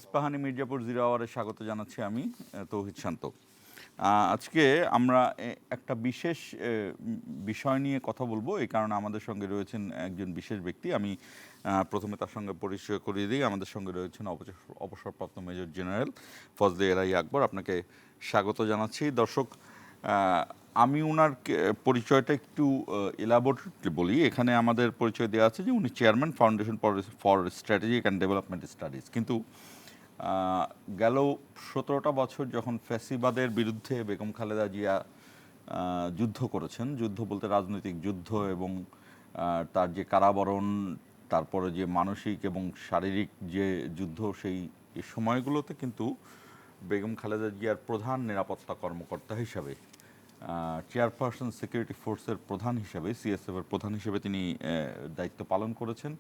Ispahani Mirzapur zero আওয়ারে স্বাগত জানাচ্ছি আমি তৌহিদ শান্ত। আজকে আমরা একটা বিশেষ বিষয় নিয়ে কথা বলবো, এই কারণে আমাদের সঙ্গে রয়েছেন একজন বিশেষ ব্যক্তি। আমি প্রথমে তার সঙ্গে পরিচয় করিয়ে দিই। আমাদের সঙ্গে রয়েছেন অবসরপ্রাপ্ত মেজর জেনারেল ফজলে এরাই আকবর। আপনাকে স্বাগত জানাচ্ছি। দর্শক, আমি ওনার পরিচয়টা একটু এলাবোরেটলি বলি। এখানে আমাদের পরিচয় দেওয়া আছে যে উনি chairman foundation for strategic and development studies. কিন্তু গেল 17টা বছর যখন ফ্যাসিবাদের বিরুদ্ধে বেগম খালেদা জিয়া যুদ্ধ করেছেন, যুদ্ধ বলতে রাজনৈতিক যুদ্ধ, এবং তার যে কারাবরণ, তারপরে যে মানসিক এবং শারীরিক যে যুদ্ধ, সেই সময়গুলোতে কিন্তু বেগম খালেদা জিয়ার প্রধান নিরাপত্তা কর্মকর্তা হিসাবে, চেয়ারপারসন সিকিউরিটি ফোর্সের প্রধান হিসাবে, সিএসএফের প্রধান হিসেবে তিনি দায়িত্ব পালন করেছেন।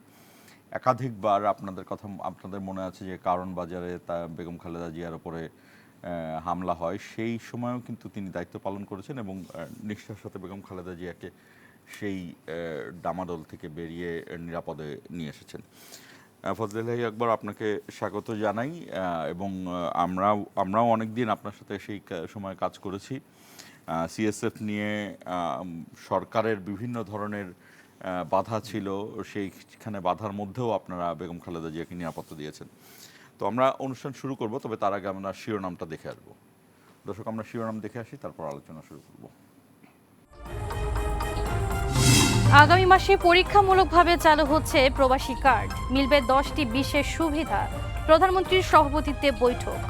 একাধিকবার আপনাদের মনে আছে যে কারণ বাজারে তা বেগম খালেদা জিয়ার ওপরে হামলা হয়, সেই সময়ও কিন্তু তিনি দায়িত্ব পালন করেছেন এবং নিষ্ঠার সাথে বেগম খালেদা জিয়াকে সেই ডামাডোল থেকে বেরিয়ে নিরাপদে নিয়ে এসেছেন। ফজলে একবার আপনাকে স্বাগত জানাই, এবং আমরাও অনেক দিন আপনার সাথে সেই সময় কাজ করেছি। সিএসএফ নিয়ে সরকারের বিভিন্ন ধরনের বাধা ছিল, সেইখানে বাধার মধ্যেও আপনারা বেগম খালেদা জিয়াকে নিরাপত্তা দিয়েছেন। তো আমরা অনুষ্ঠান শুরু করব, তবে তার আগে আমরা শিরোনামটা দেখে আসবো। দর্শক, আমরা শিরোনাম দেখে আসি, তারপর আলোচনা শুরু করব। আগামী মাসে পরীক্ষামূলকভাবে চালু হচ্ছে প্রবাসী কার্ড, মিলবে 10টি বিশেষ সুবিধা। প্রধানমন্ত্রীর সভাপতিত্বে বৈঠক।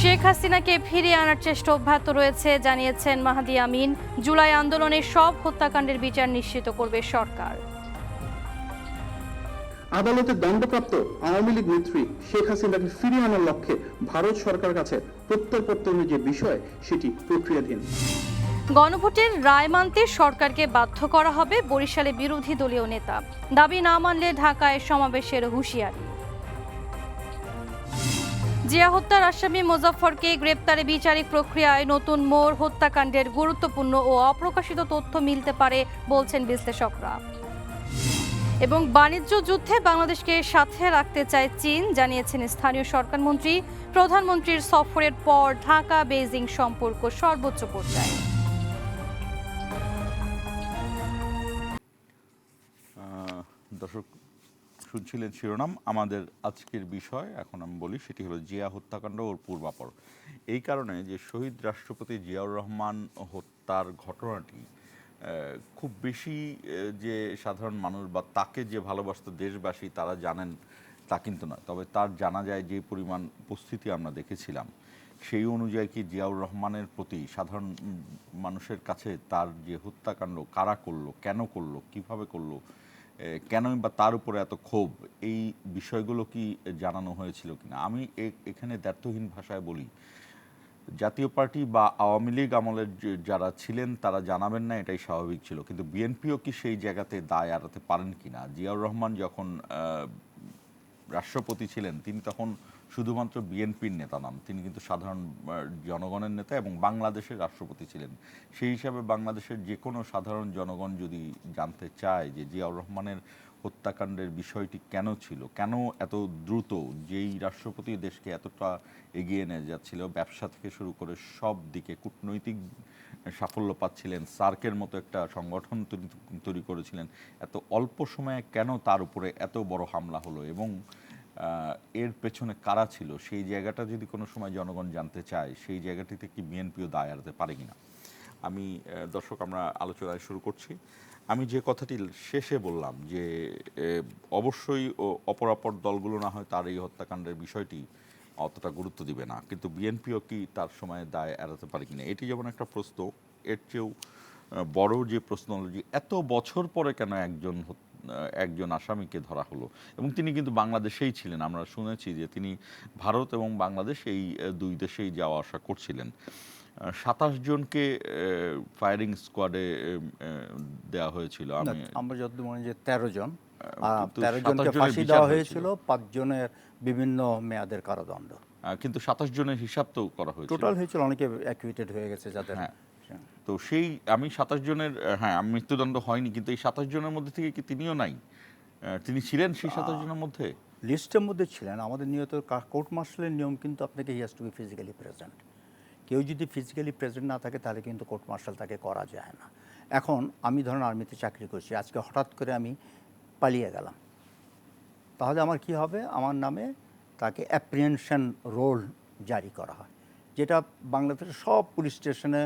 শেখ হাসিনাকে ফিরিয়ে আনার চেষ্টা অব্যাহত রয়েছে জানিয়েছেন মাহাদি আমিন। জুলাই আন্দোলনের সব হত্যাকাণ্ডের বিচার নিশ্চিত করবে সরকার। আদালতে দণ্ডপ্রাপ্ত আওয়ামী লীগ নেত্রী শেখ হাসিনাকে ফিরিয়ে আনার লক্ষ্যে ভারত সরকারের কাছে প্রত্যর্পণের যে বিষয়, সেটি প্রক্রিয়াধীন। গণভোটের রায় মানতে সরকারকে বাধ্য করা হবে, বরিশালে বিরোধী দলীয় নেতা। দাবি না মানলে ঢাকায় সমাবেশের হুঁশিয়ারি। জিয়া হত্যার আসামি মোজাফফরকে গ্রেপ্তারে বিচারিক প্রক্রিয়ায় নতুন মোড়, হত্যাকাণ্ডের গুরুত্বপূর্ণ ও অপ্রকাশিত তথ্য মিলতে পারে বলছেন বিশ্লেষকরা। এবং বাণিজ্য যুদ্ধে বাংলাদেশকে সাথে রাখতে চায় চীন, জানিয়েছেন স্থানীয় সরকার মন্ত্রী। প্রধানমন্ত্রীর সফরের পর ঢাকা বেইজিং সম্পর্ক সর্বোচ্চ পর্যায়ে। দর্শক, শুনছিলেন শিরোনাম। আমাদের আজকের বিষয় এখন আমি বলি, সেটি হলো জিয়া হত্যাকাণ্ড ওর পূর্বাপর। এই কারণে যে শহীদ রাষ্ট্রপতি জিয়াউর রহমান হত্যার ঘটনাটি খুব বেশি যে সাধারণ মানুষ বা তাকে যে ভালোবাসত দেশবাসী তারা জানেন তা কিন্তু নয়। তবে তার জানা যায় যে পরিমাণ উপস্থিতি আমরা দেখেছিলাম, সেই অনুযায়ী কি জিয়াউর রহমানের প্রতি সাধারণ মানুষের কাছে তার যে হত্যাকাণ্ড কারা করলো, কেন করলো, কিভাবে করলো, কেনই বা তার উপরে এত ক্ষোভ, এই বিষয়গুলো কি জানানো হয়েছিল কিনা। আমি এখানে দ্ব্যর্থহীন ভাষায় বলি, জাতীয় পার্টি বা আওয়ামী লীগ আমলের যারা ছিলেন তারা জানাবেন না, এটাই স্বাভাবিক ছিল। কিন্তু বিএনপিও কি সেই জায়গাতে দায় এড়াতে পারেন কিনা? জিয়াউর রহমান যখন রাষ্ট্রপতি ছিলেন, তিনি তখন শুধুমাত্র বিএনপির নেতা নন, তিনি কিন্তু সাধারণ জনগণের নেতা এবং বাংলাদেশের রাষ্ট্রপতি ছিলেন। সেই হিসাবে বাংলাদেশের যে কোনো সাধারণ জনগণ যদি জানতে চায় যে জিয়াউর রহমানের হত্যাকাণ্ডের বিষয়টি কেন ছিল, কেন এত দ্রুত, যেই রাষ্ট্রপতি দেশকে এতটা এগিয়ে নিয়ে যাচ্ছিল, ব্যবসা থেকে শুরু করে সব দিকে কূটনৈতিক সাফল্য পাচ্ছিলেন, সার্কের মতো একটা সংগঠন তৈরি করেছিলেন, এত অল্প সময়ে কেন তার উপরে এত বড় হামলা হলো এবং এর পেছনে কারা ছিল, সেই জায়গাটা যদি কোনো সময় জনগণ জানতে চায়, সেই জায়গাটিতে কি বিএনপিও দায় এড়াতে পারে কিনা। আমি দর্শক, আমরা আলোচনায় শুরু করছি। আমি যে কথাটি শেষে বললাম যে অবশ্যই অপরাপর দলগুলো না হয় তার এই হত্যাকাণ্ডের বিষয়টি অতটা গুরুত্ব দিবে না, কিন্তু বিএনপিও কি তার সময় দায় এড়াতে পারে কিনা, এটি যেমন একটা প্রশ্ন। এর চেয়েও বড় যে প্রশ্ন হলো যে এত বছর পরে কেন একজন আসামিকে ধরা হলো, এবং তিনি কিন্তু বাংলাদেশেই ছিলেন। আমরা শুনেছি যে তিনি ভারত এবং বাংলাদেশ এই দুই দেশেই যাওয়া আসা করছিলেন। 27 জনকে ফায়ারিং স্কোয়াডে দেওয়া হয়েছিল। আমরা যতদূর মনে যে 13 জন, 13 জনকে ফাঁসি দেওয়া হয়েছিল, 5 জনের বিভিন্ন মেয়াদের কারাদণ্ড। কিন্তু 27 জনের হিসাব তো করা হয়েছিল, টোটাল হয়েছিল, অনেকে অ্যাকুইটেড হয়ে গেছে যাদের। তো সেই আমি 27 জনের, হ্যাঁ, মৃত্যুদণ্ড হয়নি, কিন্তু এই 27 জনের মধ্যে থেকে কি তিনিও নাই? তিনি ছিলেন সেই 27 জনের মধ্যে? লিস্টের মধ্যে ছিলেন। আমাদের নিয়ত কোর্ট মার্শালের নিয়ম কিন্তু আপনাকে he has to B physically present. কেউ যদি ফিজিক্যালি প্রেজেন্ট না থাকে তাহলে কিন্তু কোর্ট মার্শাল তাকে করা যায় না। এখন আমি ধরেন আর্মিতে চাকরি করছি, আজকে হঠাৎ করে আমি পালিয়ে গেলাম, তাহলে আমার কি হবে? আমার নামে তাকে অ্যাপ্রিহেনশন রোল জারি করা হয়, যেটা বাংলাদেশের সব পুলিশ স্টেশনে,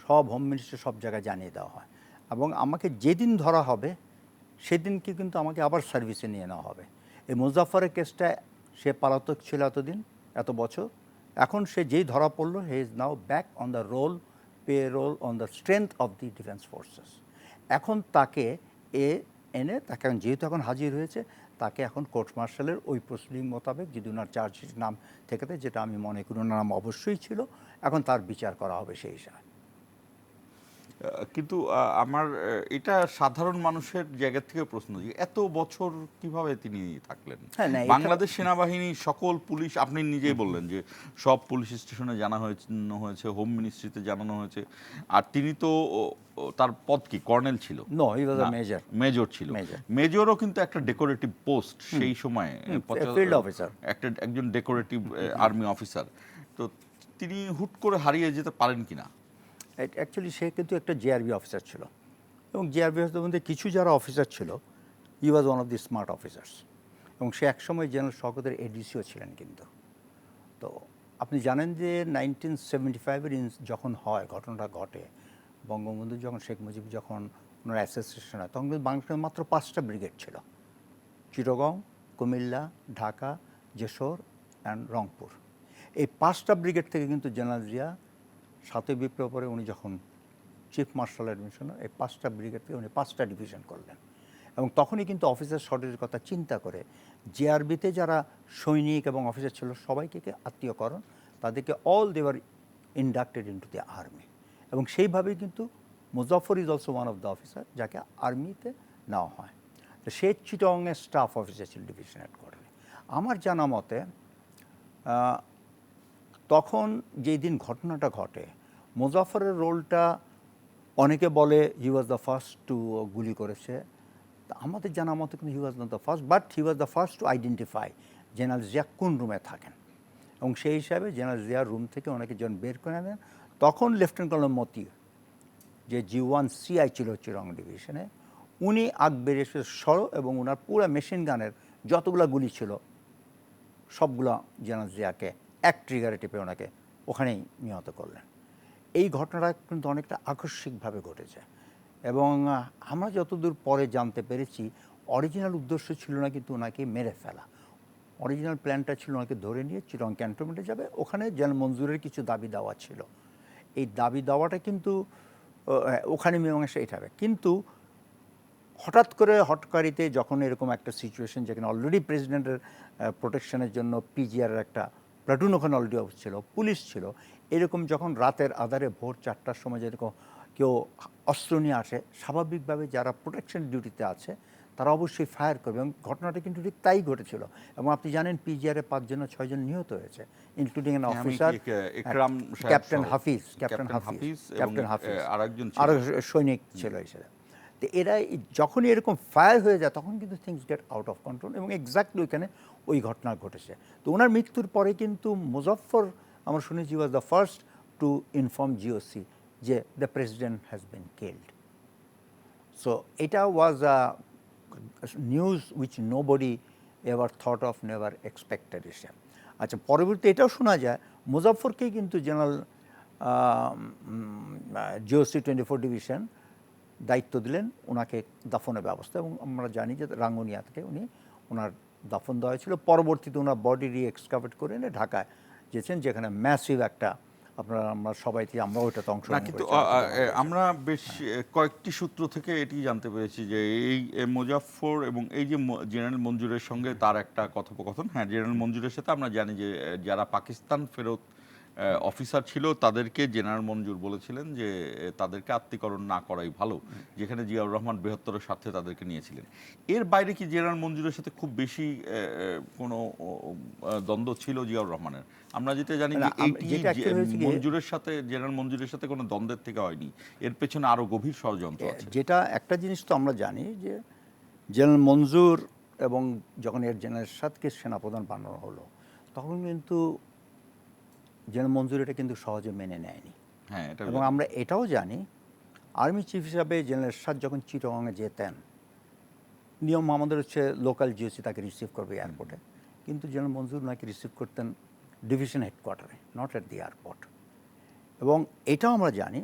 সব হোম মিনিস্ট্রি, সব জায়গায় জানিয়ে দেওয়া হয়। এবং আমাকে যেদিন ধরা হবে সেদিনকে কিন্তু আমাকে আবার সার্ভিসে নিয়ে নেওয়া হবে। এই মুজাফফরের কেসটা, সে পলাতক ছিল এতদিন, এত বছর, এখন সে যেই ধরা পড়লো, he is now back on the roll, pay roll on the strength of the defence forces. এখন তাকে এনে তাকে যেহেতু এখন হাজির হয়েছে, তাকে এখন কোর্ট মার্শালের ওই প্রসিডিং মোতাবেক, যদি ওনার চার্জশিট নাম থেকে থাকে, যেটা আমি মনে করি ওনার নাম অবশ্যই ছিল, এখন তার বিচার করা হবে সেই হিসাবে। কিন্তু আমার এটা সাধারণ মানুষের জায়গা থেকে প্রশ্ন, যে এত বছর কিভাবে তিনি থাকলেন? হ্যাঁ, না, বাংলাদেশ সেনাবাহিনী, সকল পুলিশ, আপনি নিজেই বললেন যে সব পুলিশ স্টেশনে জানানো হয়েছে, হোম মিনিস্ট্রিতে জানানো হয়েছে, আর তিনি তো তার পদ কি কর্নেল ছিল? No, he was a major. Major ছিল। মেজরও কিন্তু একটা ডেকোরেটিভ পোস্ট সেই সময়, ফিল্ড অফিসার, একজন ডেকোরেটিভ আর্মি অফিসার। তো তিনি হুট করে হারিয়ে যেতে পারেন কিনা? অ্যাকচুয়ালি সে কিন্তু একটা জেআরবি অফিসার ছিল, এবং জেআরবি অফিসার মধ্যে কিছু যারা অফিসার ছিল, he was one of the smart officers, এবং সে একসময় জেনারেল শওকতের এডিসিও ছিলেন কিন্তু। তো আপনি জানেন যে 1975-এর যখন হয়, ঘটনাটা ঘটে, বঙ্গবন্ধু যখন, শেখ মুজিব যখন ওনার অ্যাসোসিয়েশন হয়, তখন কিন্তু বাংলাদেশের মাত্র 5টা ব্রিগেড ছিল: চিটাগং, কুমিল্লা, ঢাকা, যশোর অ্যান্ড রংপুর। এই 5টা ব্রিগেড থেকে কিন্তু জেনারেল জিয়া 7ই বিপ্লবের পরে উনি যখন চিফ মার্শাল অ্যাডমিশনার, এই 5টা ব্রিগেড থেকে উনি 5টা ডিভিশন করলেন। এবং তখনই কিন্তু অফিসার শর্টেজের কথা চিন্তা করে জেআরবিতে যারা সৈনিক এবং অফিসার ছিল সবাইকে আত্মীয়করণ, তাদেরকে অল দেওয়ার ইন্ডাক্টেড ইন্টু দি আর্মি। এবং সেইভাবেই কিন্তু Muzaffar is also one of the officer যাকে আর্মিতে নেওয়া হয়। তো সে চিটংয়ের স্টাফ অফিসার ছিল ডিভিশন হেডকোয়ার্টারে। আমার জানা মতে তখন যেই দিন ঘটনাটা ঘটে, মুজাফফরের রোলটা অনেকে বলে he was the first to গুলি করেছে। আমাদের জানা মতে কিন্তু he was not the first, but he was the first to identify general Zia কোন রুমে থাকেন। এবং সেই হিসাবে জেনারেল জিয়ার রুম থেকে ওনাকে যখন বের করে আনেন, তখন লেফটেন্যান্ট কর্নেল মতি, যে G1 CI ছিল চিরং ডিভিশনে, উনি আগ বেরিয়ে এসে সরো, এবং ওনার পুরো মেশিন গানের যতগুলো গুলি ছিল সবগুলো জেনারেল জিয়াকে এক ট্রিগারে টিপে ওনাকে ওখানেই নিহত করলেন। এই ঘটনাটা কিন্তু অনেকটা আকস্মিকভাবে ঘটেছে, এবং আমরা যতদূর পরে জানতে পেরেছি অরিজিনাল উদ্দেশ্য ছিল না কিন্তু ওনাকে মেরে ফেলা। অরিজিনাল প্ল্যানটা ছিল ওনাকে ধরে নিয়ে চিরং ক্যান্টনমেন্টে যাবে, ওখানে জেনারেল মঞ্জুরের কিছু দাবি দাওয়া ছিল। এই দাবি দাওয়াটা কিন্তু ওখানে মীমাংসা এটা হবে। কিন্তু হঠাৎ করে হটকারিতে যখন এরকম একটা সিচুয়েশন, যেখানে অলরেডি প্রেসিডেন্টের প্রোটেকশনের জন্য পিজিআরের একটা প্লাটুন ওখানে অলরেডি ছিল, পুলিশ ছিল, এরকম যখন রাতের আধারে ভোর 4টার সময় যেরকম কেউ অস্ত্র নিয়ে আসে, স্বাভাবিকভাবে যারা প্রোটেকশন ডিউটিতে আছে তারা অবশ্যই ফায়ার করবে, এবং ঘটনাটা কিন্তু ঠিক তাই ঘটেছিল। এবং আপনি জানেন পিজিআরে 5 জন 6 জন নিহত হয়েছে, ইনক্লুডিং এন অফিসার ক্যাপ্টেন হাফিজ, আরও সৈনিক ছিল হিসেবে। তো এরা যখনই এরকম ফায়ার হয়ে যায় তখন কিন্তু things get out of control, এবং এক্স্যাক্টলি ওইখানে ওই ঘটনা ঘটেছে। তো ওনার মৃত্যুর পরে কিন্তু মুজাফফর, আমরা শুনেছি, was the first to inform GOC যে the president has been killed. So এটা was a news which nobody ever thought of, never expected এসে। আচ্ছা, পরবর্তী এটাও শোনা যায় মুজাফফরকেই কিন্তু জেনারেল জিওসি 24 ডিভিশন দায়িত্ব দিলেন ওনাকে দাফনের ব্যবস্থা, এবং আমরা জানি যে রাঙ্গুনিয়া থেকে ওনার দাফন দেওয়া হয়েছিল। পরবর্তীতে ওনার বডি রি-এক্সকাভেট করে এনে ঢাকায় যেছেন, যেখানে ম্যাসিভ একটা, আমরা সবাই আমরা ওইটাতে অংশগ্রহণ কিন্তু আমরা বেশ কয়েকটি সূত্র থেকে এটি জানতে পেরেছি যে এই মুজাফফর এবং এই যে জেনারেল মঞ্জুরের সঙ্গে তার একটা কথোপকথন। হ্যাঁ, জেনারেল মঞ্জুরের সাথে আমরা জানি যে যারা পাকিস্তান ফেরত অফিসার ছিল তাদেরকে জেনারেল মঞ্জুর বলেছিলেন যে তাদেরকে আত্মীকরণ না করাই ভালো, যেখানে জিয়াউর রহমান বৃহত্তর স্বার্থে তাদেরকে নিয়েছিলেন। এর বাইরে কি জেনারেল মঞ্জুরের সাথে খুব বেশি কোনো দ্বন্দ্ব ছিল জিয়াউর রহমানের? আমরা যেটা জানি যে মঞ্জুরের সাথে, জেনারেল মঞ্জুরের সাথে কোনো দ্বন্দ্বের থেকে হয়নি, এর পেছনে আরো গভীর ষড়যন্ত্র আছে। যেটা একটা জিনিস তো আমরা জানি যে জেনারেল মঞ্জুর এবং যখন এর জেনারেল এরশাদকে সেনাপ্রধান বানানো হলো তখন কিন্তু জেনারেল মঞ্জুর এটা কিন্তু সহজে মেনে নেয়নি। হ্যাঁ, এটা এবং আমরা এটাও জানি আর্মি চিফ হিসাবে জেনারেল এরশাদ যখন চিটাগংয়ে যেতেন, নিয়ম আমাদের হচ্ছে লোকাল জিওসি তাকে রিসিভ করবে এয়ারপোর্টে, কিন্তু জেনারেল মঞ্জুর নাকি রিসিভ করতেন ডিভিশন হেডকোয়ার্টারে, নট অ্যাট দি এয়ারপোর্ট। এবং এটাও আমরা জানি,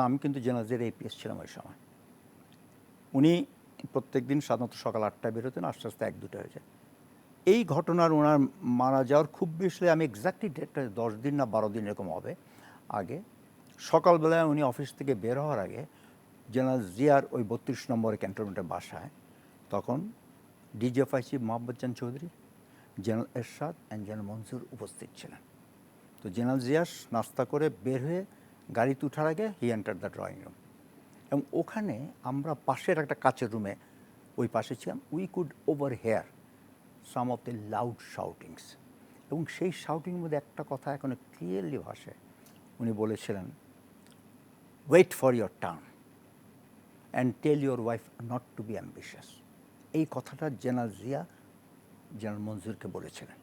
আমি কিন্তু জেনারেল জিয়ার APS ছিলাম ওই সময়। উনি প্রত্যেক দিন সাধারণত সকাল 8টায় বেরোতেন, আস্তে আস্তে 1-2টা হয়ে যায়। এই ঘটনার ওনার মারা যাওয়ার খুব বেশি আমি এক্স্যাক্টলি ডেটটা 10 দিন না 12 দিন এরকম হবে আগে, সকালবেলায় উনি অফিস থেকে বের হওয়ার আগে জেনারেল জিয়ার ওই 32 নম্বরের ক্যান্টনমেন্টের বাসায় তখন DGFI চিফ মোহাম্মদ জান Chowdhury, general Ershad and general Mansur উপস্থিত ছিলেন। তো জেনারেল জিয়া নাস্তা করে বের হয়ে গাড়িতে ওঠার আগে হি এন্টার দ্য ড্রয়িং রুম, এবং ওখানে আমরা পাশের একটা কাচের রুমে ওই পাশে ছিলাম, we could overhear some of the loud shoutings. এবং সেই শাউটিংয়ের মধ্যে একটা কথা এখনো ক্লিয়ারলি ভাসে, উনি বলেছিলেন, wait for your turn and tell your wife not to be ambitious. এই কথাটা জেনারেল জিয়া জেনারেল মঞ্জুরকে বলেছিলেন।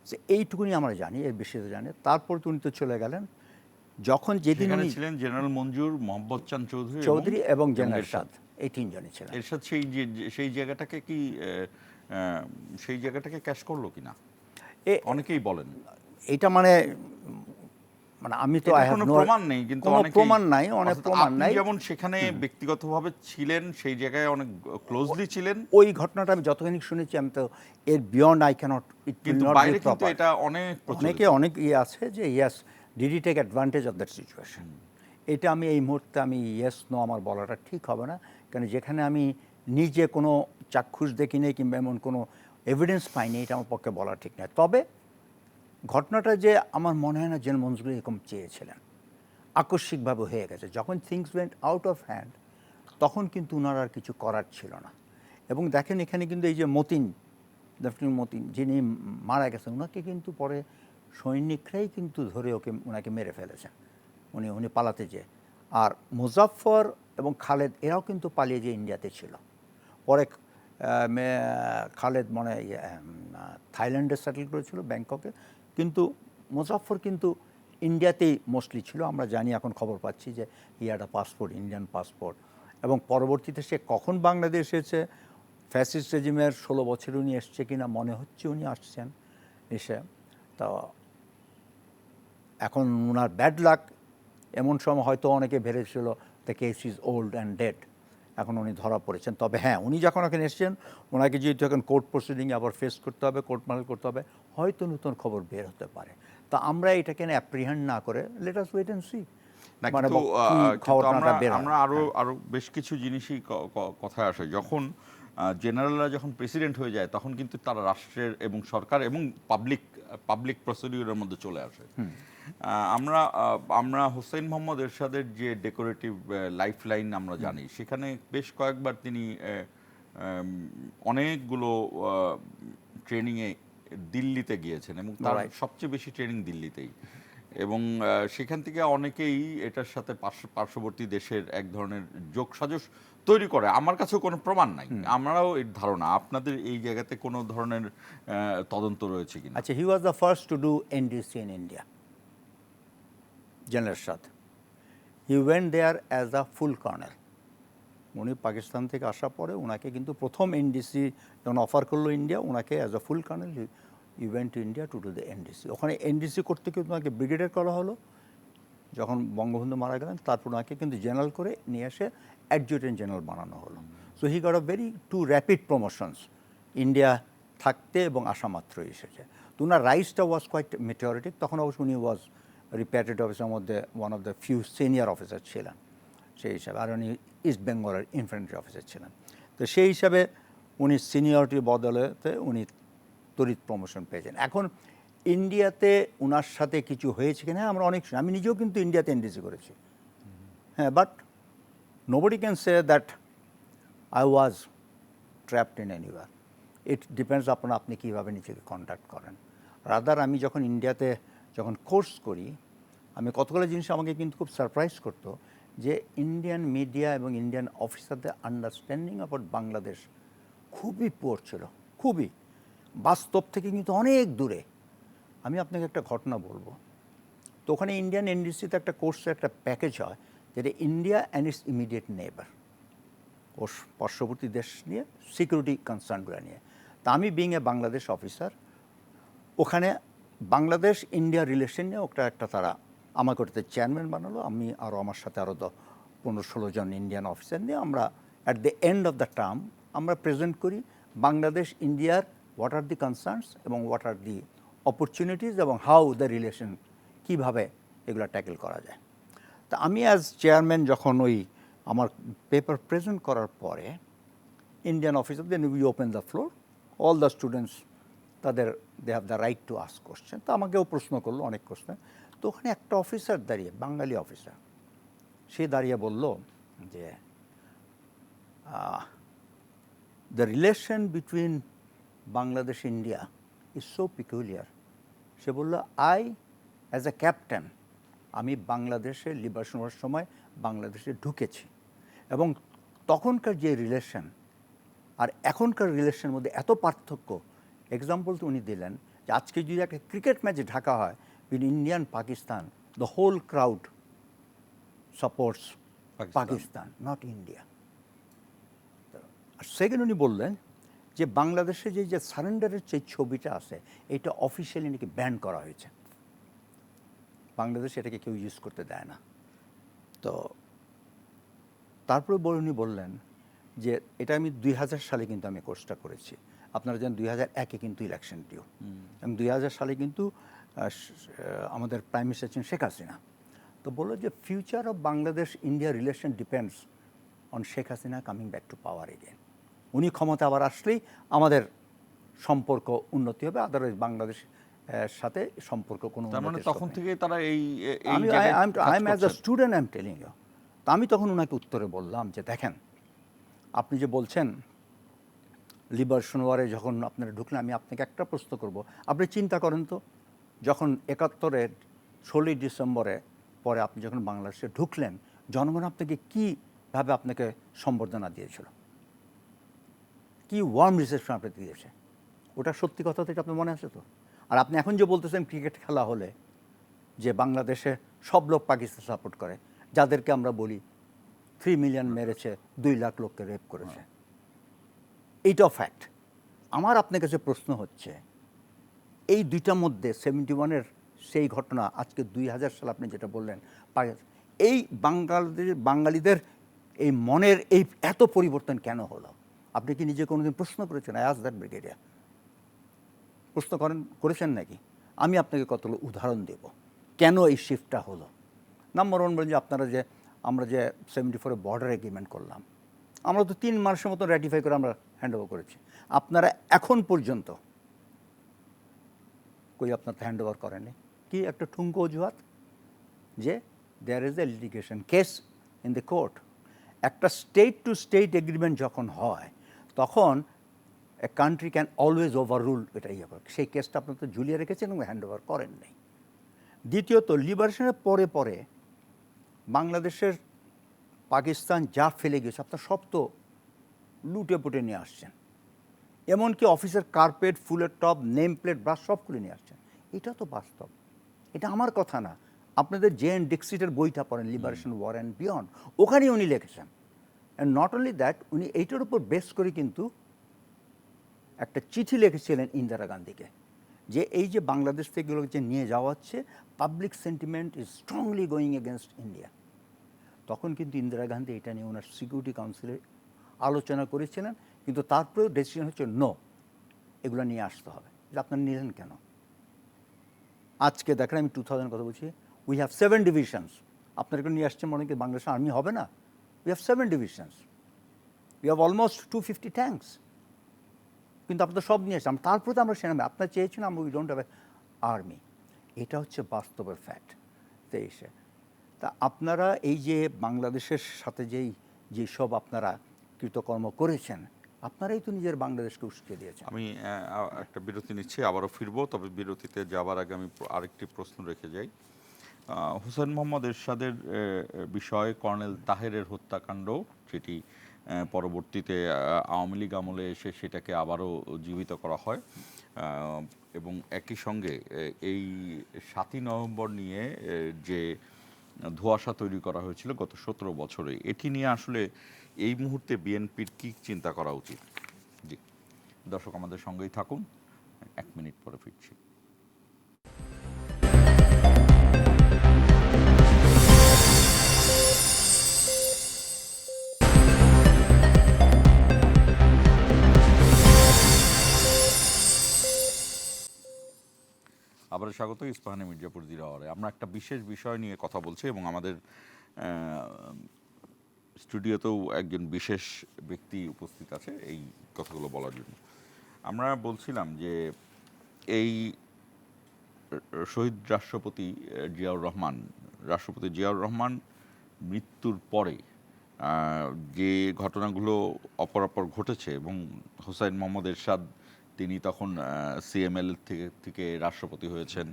যে এইটুকুনি আমরা জানি, এর বেশি তো জানি। তারপর উনি তো চলে গেলেন। যখন যেদিন উনি ছিলেন জেনারেল মঞ্জুর, মোহাম্মদ চাঁদ চৌধুরী এবং জেনারেল এরশাদ, এই তিনজনই ছিলেন। এরশাদ সেই জায়গাটাকে কি সেই জায়গাটাকে ক্যাশ করলো কিনা অনেকেই বলেন। এটা মানে আমি তো কোনো প্রমাণ নেই, কিন্তু অনেক প্রমাণ নাই, অনেক প্রমাণ নাই। যেমন সেখানে ব্যক্তিগতভাবে ছিলেন, সেই জায়গায় অনেক ক্লোজলি ছিলেন। ওই ঘটনাটা আমি যতখানি শুনেছি, আমি তো এর বিয়ন্ড আই ক্যানট, কিন্তু বাইরে কিন্তু এটা অনেক আছে যে yes did he take advantage of that situation. এটা আমি এই মুহূর্তে ইয়েস নো আমার বলাটা ঠিক হবে না, কারণ যেখানে আমি নিজে কোনো চাক্ষুষ দেখিনি কিংবা এমন কোনো এভিডেন্স পাইনি, এটা আমার পক্ষে বলা ঠিক নয়। তবে ঘটনাটা যে আমার মনে হয় না জেনারেল মঞ্জুর এরকম চেয়েছিলেন, আকস্মিকভাবে হয়ে গেছে। যখন things went out of hand তখন কিন্তু ওনার আর কিছু করার ছিল না। এবং দেখেন এখানে কিন্তু এই যে মতিন, লেফটেন্যান্ট মতিন যিনি মারা গেছেন, ওনাকে কিন্তু পরে সৈনিকরাই কিন্তু ধরে ওনাকে মেরে ফেলেছেন উনি পালাতে যেয়ে। আর মুজাফফর এবং খালেদ এরাও কিন্তু পালিয়ে যে ইন্ডিয়াতে ছিল। পরে খালেদ মনে থাইল্যান্ডে সেটেল করেছিল, ব্যাংককে, কিন্তু মুজাফফর কিন্তু ইন্ডিয়াতেই মোস্টলি ছিল। আমরা জানি, এখন খবর পাচ্ছি যে একটা পাসপোর্ট, ইন্ডিয়ান পাসপোর্ট। এবং পরবর্তীতে সে কখন বাংলাদেশ এসেছে, ফ্যাসিস্ট রেজিমের 16 বছর উনি এসছে কিনা মনে হচ্ছে উনি আসছেন এসে। তো এখন ওনার ব্যাড লাক, এমন সময় হয়তো অনেকে ভেবেছিল the case is old and dead, এখন উনি ধরা পড়েছেন। তবে হ্যাঁ, উনি যখন এখানে এসছেন, ওনাকে যেহেতু এখন কোর্ট প্রসিডিংয়ে আবার ফেস করতে হবে, কোর্ট মার্শাল করতে হবে, হয়তো নতুন খবর বের হতে পারে। তা আমরা এটাকে অ্যাপ্রিহেন্ড না করে let us wait and see. আমরা আরো বেশ কিছু জিনিসই কথা আসে। যখন জেনারেলরা যখন প্রেসিডেন্ট হয়ে যায়, তখন কিন্তু তারা রাষ্ট্রের এবং সরকার এবং পাবলিক প্রসিডিউরের মধ্যে চলে আসে। আমরা হোসেন মোহাম্মদ এরশাদের যে ডেকোরেটিভ লাইফ লাইন আমরা জানি, সেখানে বেশ কয়েকবার তিনি অনেকগুলো ট্রেনিংয়ে দিল্লিতে গিয়েছেন, এবং তার সবচেয়ে বেশি ট্রেনিং দিল্লিতেই। এবং সেখান থেকে অনেকেই এটার সাথে পার্শ্ববর্তী দেশের এক ধরনের যোগসাজশ তৈরি করে। আমার কাছেও কোনো প্রমাণ নাই, আমরাও এর ধারণা। আপনাদের এই জায়গাতে কোনো ধরনের তদন্ত রয়েছে কিনা? আচ্ছা, he was the first to do NDC in India, general Ershad. He went there as a full colonel. উনি পাকিস্তান থেকে আসার পরে ওনাকে কিন্তু প্রথম NDC যখন অফার করলো ইন্ডিয়া, ওনাকে as a full colonel he went to India to do the NDC। ওখানে NDC করতে কিন্তু ওনাকে ব্রিগেডিয়ার করা হলো যখন বঙ্গবন্ধু মারা গেলেন। তারপর ওনাকে কিন্তু জেনারেল করে নিয়ে এসে অ্যাডজুটেন্ট জেনারেল বানানো হলো। So he got a very too rapid promotions India থাকতে এবং আসা মাত্রই এসেছে। তো ওনার রাইজটা ওয়াজ কোয়াইট মেটিওরিটিক। তখন অবশ্য উনি ওয়াজ রিপেটেড অফিসারের মধ্যে one of the few senior officer ছিলেন সেই হিসাবে। আর উনি ইস্ট বেঙ্গলের ইনফ্যান্ট্রি অফিসার ছিলেন। তো সেই হিসাবে উনি সিনিয়রিটির বদলেতে উনি তড়িৎ প্রমোশন পেয়েছেন। এখন ইন্ডিয়াতে ওনার সাথে কিছু হয়েছে কিনা আমরা অনেক শুনি। আমি নিজেও কিন্তু ইন্ডিয়াতে NDC করেছি, হ্যাঁ, but nobody can say that I was trapped in anywhere. It depends আপনি কীভাবে নিজেকে কন্ডাক্ট করেন। রাদার আমি যখন ইন্ডিয়াতে যখন কোর্স করি, আমি কতগুলো জিনিস আমাকে কিন্তু খুব সারপ্রাইজ করতো, যে ইন্ডিয়ান মিডিয়া এবং ইন্ডিয়ান অফিসারদের আন্ডারস্ট্যান্ডিং অ্যাবাউট বাংলাদেশ খুবই পুয়ার ছিল, খুবই বাস্তব থেকে কিন্তু অনেক দূরে। আমি আপনাকে একটা ঘটনা বলবো। তো ওখানে ইন্ডিয়ান এনডিসিতে একটা কোর্সের একটা প্যাকেজ হয়, যেটা ইন্ডিয়া অ্যান্ড ইটস ইমিডিয়েট নেবার, ও পার্শ্ববর্তী দেশ নিয়ে সিকিউরিটি কনসার্নগুলো নিয়ে। তা আমি বিং এ বাংলাদেশ অফিসার, ওখানে বাংলাদেশ ইন্ডিয়া রিলেশন নিয়ে ওটা একটা তারা আমাকে ওটাতে চেয়ারম্যান বানালো। আমি আরও আমার সাথে আরও 15-16 জন ইন্ডিয়ান অফিসার নিয়ে আমরা at the end of the term আমরা প্রেজেন্ট করি বাংলাদেশ ইন্ডিয়ার হোয়াট আর দি কনসার্নস এবং হোয়াট আর দি অপরচুনিটিস এবং হাউ দ্য রিলেশন, কীভাবে এগুলো ট্যাকেল করা যায়। তা আমি অ্যাজ চেয়ারম্যান যখন ওই আমার পেপার প্রেজেন্ট করার পরে Indian officer, then we open the floor, all the students তাদের they have the right to ask question. তো আমাকেও প্রশ্ন করলো অনেক কোশ্চেন। তো ওখানে একটা অফিসার দাঁড়িয়ে, বাঙালি অফিসার, সে দাঁড়িয়ে বলল যে the relation between Bangladesh India is so peculiar. সে বলল, আই অ্যাজ এ ক্যাপ্টেন, আমি বাংলাদেশে লিবারেশন হওয়ার সময় বাংলাদেশে ঢুকেছি, এবং তখনকার যে রিলেশন আর এখনকার রিলেশনের মধ্যে এত পার্থক্য। এক্সাম্পল তো উনি দিলেন যে আজকে যদি একটা ক্রিকেট ম্যাচ ঢাকা হয় বিন Indian Pakistan, the whole crowd supports Pakistan, not India. আর সেকেন্ড উনি বললেন যে বাংলাদেশে যে সারেন্ডারের যে ছবিটা আছে, এটা অফিসিয়ালি নাকি ব্যান করা হয়েছে, বাংলাদেশে এটাকে কেউ ইউজ করতে দেয় না। তো তারপরে উনি বললেন যে এটা আমি 2000 সালে কিন্তু আমি কোর্সটা করেছি। আপনারা জানেন 2001-এ কিন্তু ইলেকশন ডিউ, এবং 2000 সালে কিন্তু আমাদের প্রাইম মিনিস্টার ছিলেন শেখ হাসিনা। তো বললো যে future of Bangladesh India relation depends on Sheikh Hasina coming back to power again. উনি ক্ষমতা আবার আসলেই আমাদের সম্পর্ক উন্নতি হবে, আদারওয়াইজ বাংলাদেশ সাথে সম্পর্ক কোনো। তার মানে তখন থেকে তারা এই I am as a student I am telling you. তো আমি তখন ওনাকে উত্তরে বললাম যে দেখেন, আপনি যে বলছেন লিবারেশন ওয়ারে যখন আপনারা ঢুকলেন, আমি আপনাকে একটা প্রশ্ন করব। আপনি চিন্তা করেন তো, যখন 71-এর 16ই ডিসেম্বরে পরে আপনি যখন বাংলাদেশে ঢুকলেন, জনগণ আপনাকে কীভাবে আপনাকে সম্বর্ধনা দিয়েছিল, কি ওয়ার্ম রিসেপশন আপনাকে দিয়েছে, ওটা সত্যি কথা থেকে আপনার মনে আছে তো? আর আপনি এখন যে বলতেছেন ক্রিকেট খেলা হলে যে বাংলাদেশে সব লোক পাকিস্তান সাপোর্ট করে, যাদেরকে আমরা বলি 3 মিলিয়ন মেরেছে, 2 লাখ লোককে রেপ করেছে, এইটাও ফ্যাক্ট। আমার আপনার কাছে প্রশ্ন হচ্ছে, এই দুইটার মধ্যে 71-এর সেই ঘটনা, আজকে 2000 সাল আপনি যেটা বললেন, এই বাঙালিদের এই মনের এই এত পরিবর্তন কেন হলো? আপনি কি নিজে কোনোদিন প্রশ্ন করেছেন? আই আস্ক দ্যাট ব্রিগেডিয়ার, প্রশ্ন করেছেন নাকি? আমি আপনাকে কতগুলো উদাহরণ দেব কেন এই শিফটটা হলো। নাম্বার 1 বলেন যে আমরা যে 74-এ বর্ডার এগ্রিমেন্ট করলাম, আমরা তো 3 মাসের মতো র্যাটিফাই করে আমরা হ্যান্ড ওভার করেছি। আপনারা এখন পর্যন্ত কই আপনার তো হ্যান্ড ওভার করেনি। কি একটা ঠুঙ্কো অজুহাত যে there is a litigation case in the court. একটা স্টেট টু স্টেট এগ্রিমেন্ট যখন হয়, তখন a country can always overrule এটা করে। সেই কেসটা আপনার তো ঝুলিয়ে রেখেছেন এবং হ্যান্ড ওভার করেন নাই। দ্বিতীয়ত, লিবারেশনের পরে পরে বাংলাদেশের পাকিস্তান যা ফেলে গেছে আপনার সব তো লুটে পুটে নিয়ে আসছেন, এমনকি অফিসের কার্পেট, ফুলের টপ, নেম প্লেট, ব্রাশ সব খুলে নিয়ে আসছেন। এটা তো বাস্তব, এটা আমার কথা না। আপনাদের জে.এন. ডিক্সিটের বইটা পড়েন, লিবারেশন ওয়ার অ্যান্ড বিয়ন্ড, ওখানেই উনি লিখেছেন। অ্যান্ড নট অনলি দ্যাট, উনি এইটার উপর বেস করে কিন্তু একটা চিঠি লিখেছিলেন ইন্দিরা গান্ধীকে, যে এই যে বাংলাদেশ থেকে এগুলো যে নিয়ে যাওয়া হচ্ছে, public sentiment is strongly going against India. তখন কিন্তু ইন্দিরা গান্ধী এটা নিয়ে ওনার সিকিউরিটি কাউন্সিলে আলোচনা করেছিলেন, কিন্তু তারপরেও ডিসিশন হচ্ছে নো, এগুলো নিয়ে আসতে হবে। যে আপনারা নিলেন কেন? আজকে দেখেন, আমি 2000 কথা বলছি, উই হ্যাভ 7 ডিভিশনস। আপনারা এগুলো নিয়ে আসছেন মনে করি বাংলাদেশ আর্মি হবে না? We have 7 divisions, we have almost 250 tanks, কিন্তু আপনারা সব নিয়ে আসছেন। তারপরে তো আমরা সেনা, আপনারা চেয়েছেন আমরা উই ডোন্ট হ্যাভ আর্মি। এটা হচ্ছে বাস্তবের ফ্যাক্ট। তেইশে তা আপনারা এই যে বাংলাদেশের সাথে যেসব আপনারা কৃতকর্ম করেছেন, আপনারাই তো নিজের বাংলাদেশকে উস্কে দিয়েছেন। আমি একটা বিরতি নিচ্ছি, আবারও ফিরবো। তবে বিরতিতে যাবার আগে আমি আরেকটি প্রশ্ন রেখে যাই। হোসেন মোহাম্মদ এরশাদের বিষয়ে কর্নেল তাহেরের হত্যাকাণ্ড, যেটি পরবর্তীতে আওয়ামী লীগ আমলে এসে সেটাকে আবারও জীবিত করা হয় এবং একই সঙ্গে এই 7ই নভেম্বর নিয়ে যে ধোঁয়াশা তৈরি করা হয়েছিল গত 17 বছরে, এটি নিয়ে আসলে এই মুহূর্তে বিএনপির কি চিন্তা করা উচিত? জি দর্শক, আমাদের সঙ্গেই থাকুন, 1 মিনিট পরে ফিরছি। আবার স্বাগত ইস্পাহানি মির্জাপুর জিরাওয়ারে। আমরা একটা বিশেষ বিষয় নিয়ে কথা বলছি এবং আমাদের স্টুডিওতেও একজন বিশেষ ব্যক্তি উপস্থিত আছে এই কথাগুলো বলার জন্য। আমরা বলছিলাম যে এই শহীদ রাষ্ট্রপতি জিয়াউর রহমান মৃত্যুর পরে যে ঘটনাগুলো অপরাপর ঘটেছে এবং হোসাইন মোহাম্মদ এরশাদ তিনি তখন সিএমএল থেকে রাষ্ট্রপতি হয়েছেন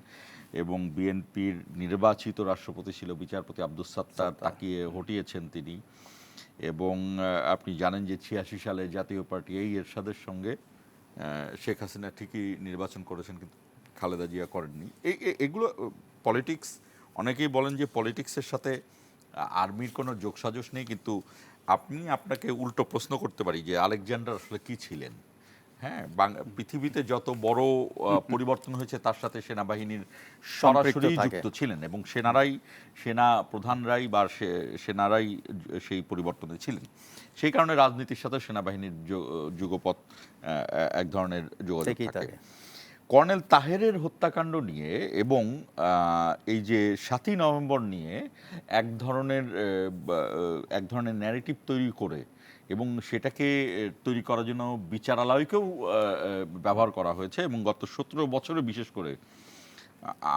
এবং বিএনপির নির্বাচিত রাষ্ট্রপতি ছিল বিচারপতি আব্দুস সাত্তার, তাকিয়ে হটিয়েছেন তিনি। এবং আপনি জানেন যে 86 সালে জাতীয় পার্টি এই এরশাদের সঙ্গে শেখ হাসিনা ঠিকই নির্বাচন করেছেন, কিন্তু খালেদা জিয়া করেননি। এগুলো পলিটিক্স, অনেকেই বলেন যে পলিটিক্সের সাথে আর্মির কোনো যোগসাজশ নেই, কিন্তু আপনাকে উল্টো প্রশ্ন করতে পারি যে আলেকজান্ডার আসলে কি ছিলেন? হ্যাঁ, পৃথিবীতে যত বড় পরিবর্তন হয়েছে তার সাথে সেনাবাহিনীর সরাসরি যুক্ত ছিলেন এবং সেনা প্রধানরাই বা সেনারাই সেই পরিবর্তনে ছিলেন। সেই কারণে রাজনীতির সাথে সেনাবাহিনীর যুগপৎ এক ধরনের যোগাযোগ থাকে। কর্নেল তাহেরের হত্যাকাণ্ড নিয়ে এবং এই যে 7ই নভেম্বর নিয়ে এক ধরনের ন্যারেটিভ তৈরি করে এবং সেটাকে তৈরি করার জন্য বিচারালয়কেও ব্যবহার করা হয়েছে এবং গত 17 বছরে বিশেষ করে